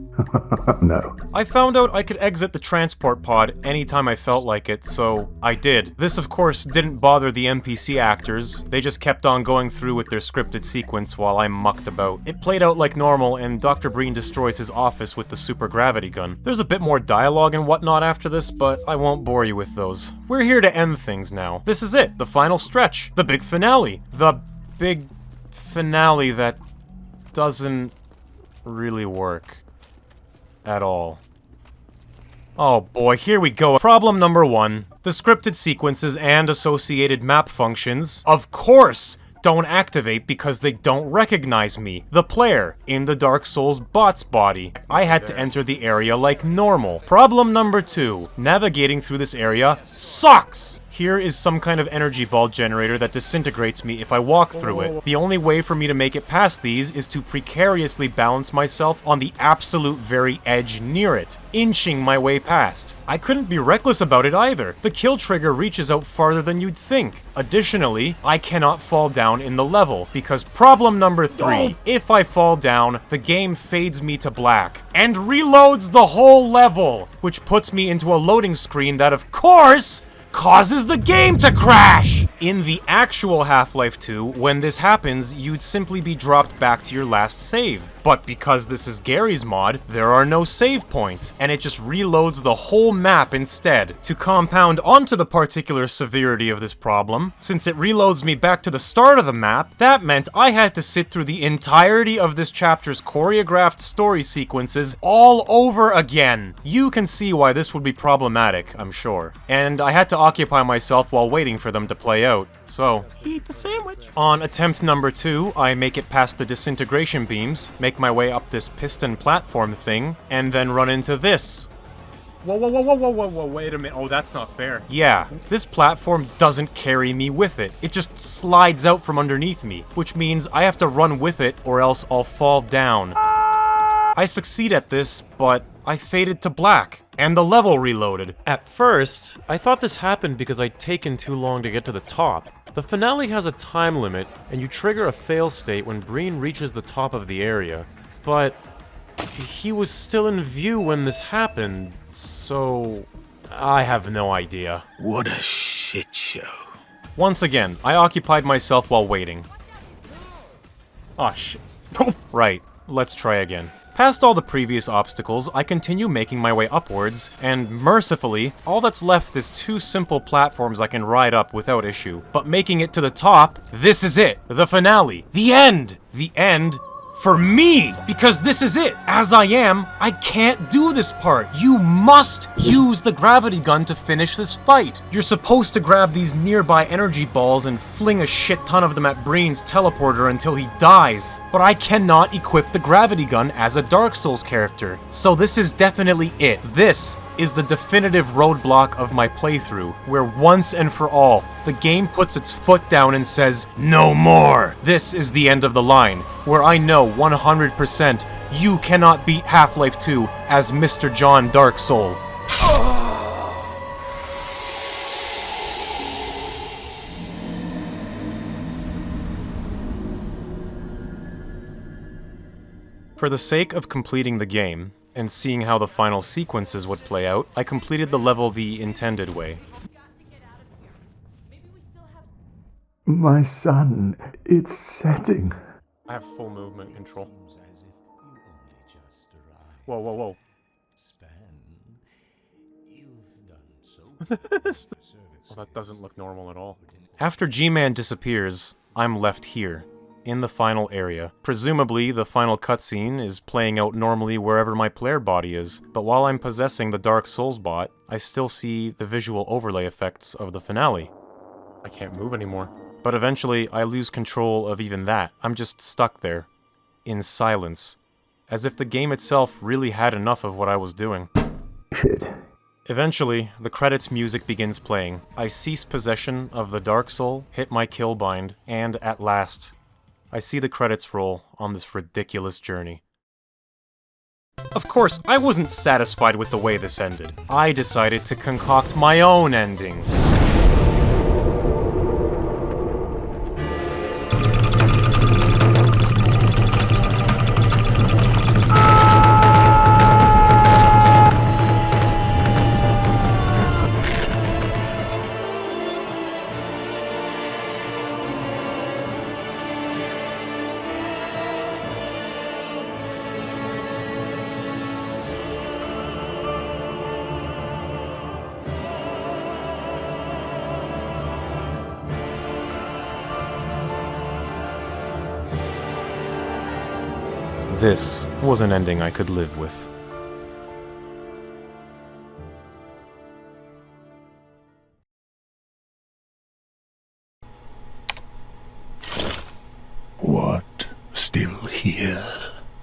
No. I found out I could exit the transport pod anytime I felt like it, so I did. This, of course, didn't bother the NPC actors. They just kept on going through with their scripted sequence while I mucked about. It played out like normal, and Dr. Breen destroys his office with the super gravity gun. There's a bit more dialogue and whatnot after this, but I won't bore you with those. We're here to end things now. This is it, the final stretch, the big finale. The big finale that doesn't really work at all. Oh boy, here we go. Problem number 1. The scripted sequences and associated map functions, of course, don't activate because they don't recognize me, the player, in the Dark Souls bot's body. I had to enter the area like normal. Problem number 2. Navigating through this area sucks! Here is some kind of energy ball generator that disintegrates me if I walk through it. The only way for me to make it past these is to precariously balance myself on the absolute very edge near it, inching my way past. I couldn't be reckless about it either. The kill trigger reaches out farther than you'd think. Additionally, I cannot fall down in the level, because problem number 3, if I fall down, the game fades me to black, and reloads the whole level, which puts me into a loading screen that, of course, causes the game to crash! In the actual Half-Life 2, when this happens, you'd simply be dropped back to your last save. But because this is Garry's mod, there are no save points, and it just reloads the whole map instead. To compound onto the particular severity of this problem, since it reloads me back to the start of the map, that meant I had to sit through the entirety of this chapter's choreographed story sequences all over again. You can see why this would be problematic, I'm sure. And I had to occupy myself while waiting for them to play out. So, eat the sandwich. On attempt number 2, I make it past the disintegration beams, make my way up this piston platform thing, and then run into this. Whoa, whoa, whoa, whoa, whoa, whoa, whoa, wait a minute. Oh, that's not fair. Yeah, this platform doesn't carry me with it. It just slides out from underneath me, which means I have to run with it or else I'll fall down. I succeed at this, but I faded to black, and the level reloaded. At first, I thought this happened because I'd taken too long to get to the top. The finale has a time limit, and you trigger a fail state when Breen reaches the top of the area. But he was still in view when this happened, so I have no idea. What a shit show. Once again, I occupied myself while waiting. Oh shit. Right, let's try again. Past all the previous obstacles, I continue making my way upwards, and mercifully, all that's left is 2 simple platforms I can ride up without issue. But making it to the top, this is it! The finale! The end! The end for me! Because this is it! As I am, I can't do this part! You must use the gravity gun to finish this fight! You're supposed to grab these nearby energy balls and fling a shit ton of them at Breen's teleporter until he dies. But I cannot equip the gravity gun as a Dark Souls character. So this is definitely it. This is the definitive roadblock of my playthrough, where once and for all, the game puts its foot down and says, no more! This is the end of the line, where I know 100% you cannot beat Half-Life 2 as Mr. John Dark Soul. For the sake of completing the game, and seeing how the final sequences would play out, I completed the level the intended way. My son, it's setting. I have full movement control. Whoa, whoa, whoa. Well, that doesn't look normal at all. After G-Man disappears, I'm left here, in the final area. Presumably, the final cutscene is playing out normally wherever my player body is, but while I'm possessing the Dark Souls bot, I still see the visual overlay effects of the finale. I can't move anymore. But eventually, I lose control of even that. I'm just stuck there, in silence, as if the game itself really had enough of what I was doing. Shit. Eventually, the credits music begins playing. I cease possession of the Dark Soul, hit my kill bind, and at last, I see the credits roll on this ridiculous journey. Of course, I wasn't satisfied with the way this ended. I decided to concoct my own ending. This was an ending I could live with. What? Still here?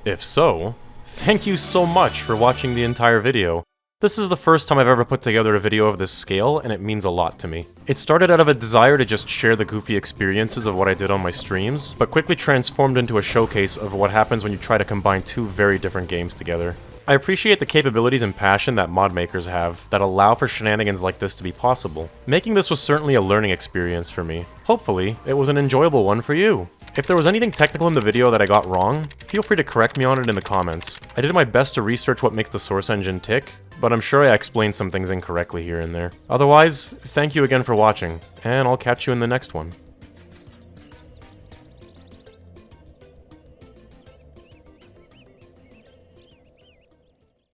If so, thank you so much for watching the entire video. This is the first time I've ever put together a video of this scale, and it means a lot to me. It started out of a desire to just share the goofy experiences of what I did on my streams, but quickly transformed into a showcase of what happens when you try to combine two very different games together. I appreciate the capabilities and passion that mod makers have that allow for shenanigans like this to be possible. Making this was certainly a learning experience for me. Hopefully, it was an enjoyable one for you. If there was anything technical in the video that I got wrong, feel free to correct me on it in the comments. I did my best to research what makes the Source engine tick, but I'm sure I explained some things incorrectly here and there. Otherwise, thank you again for watching, and I'll catch you in the next one.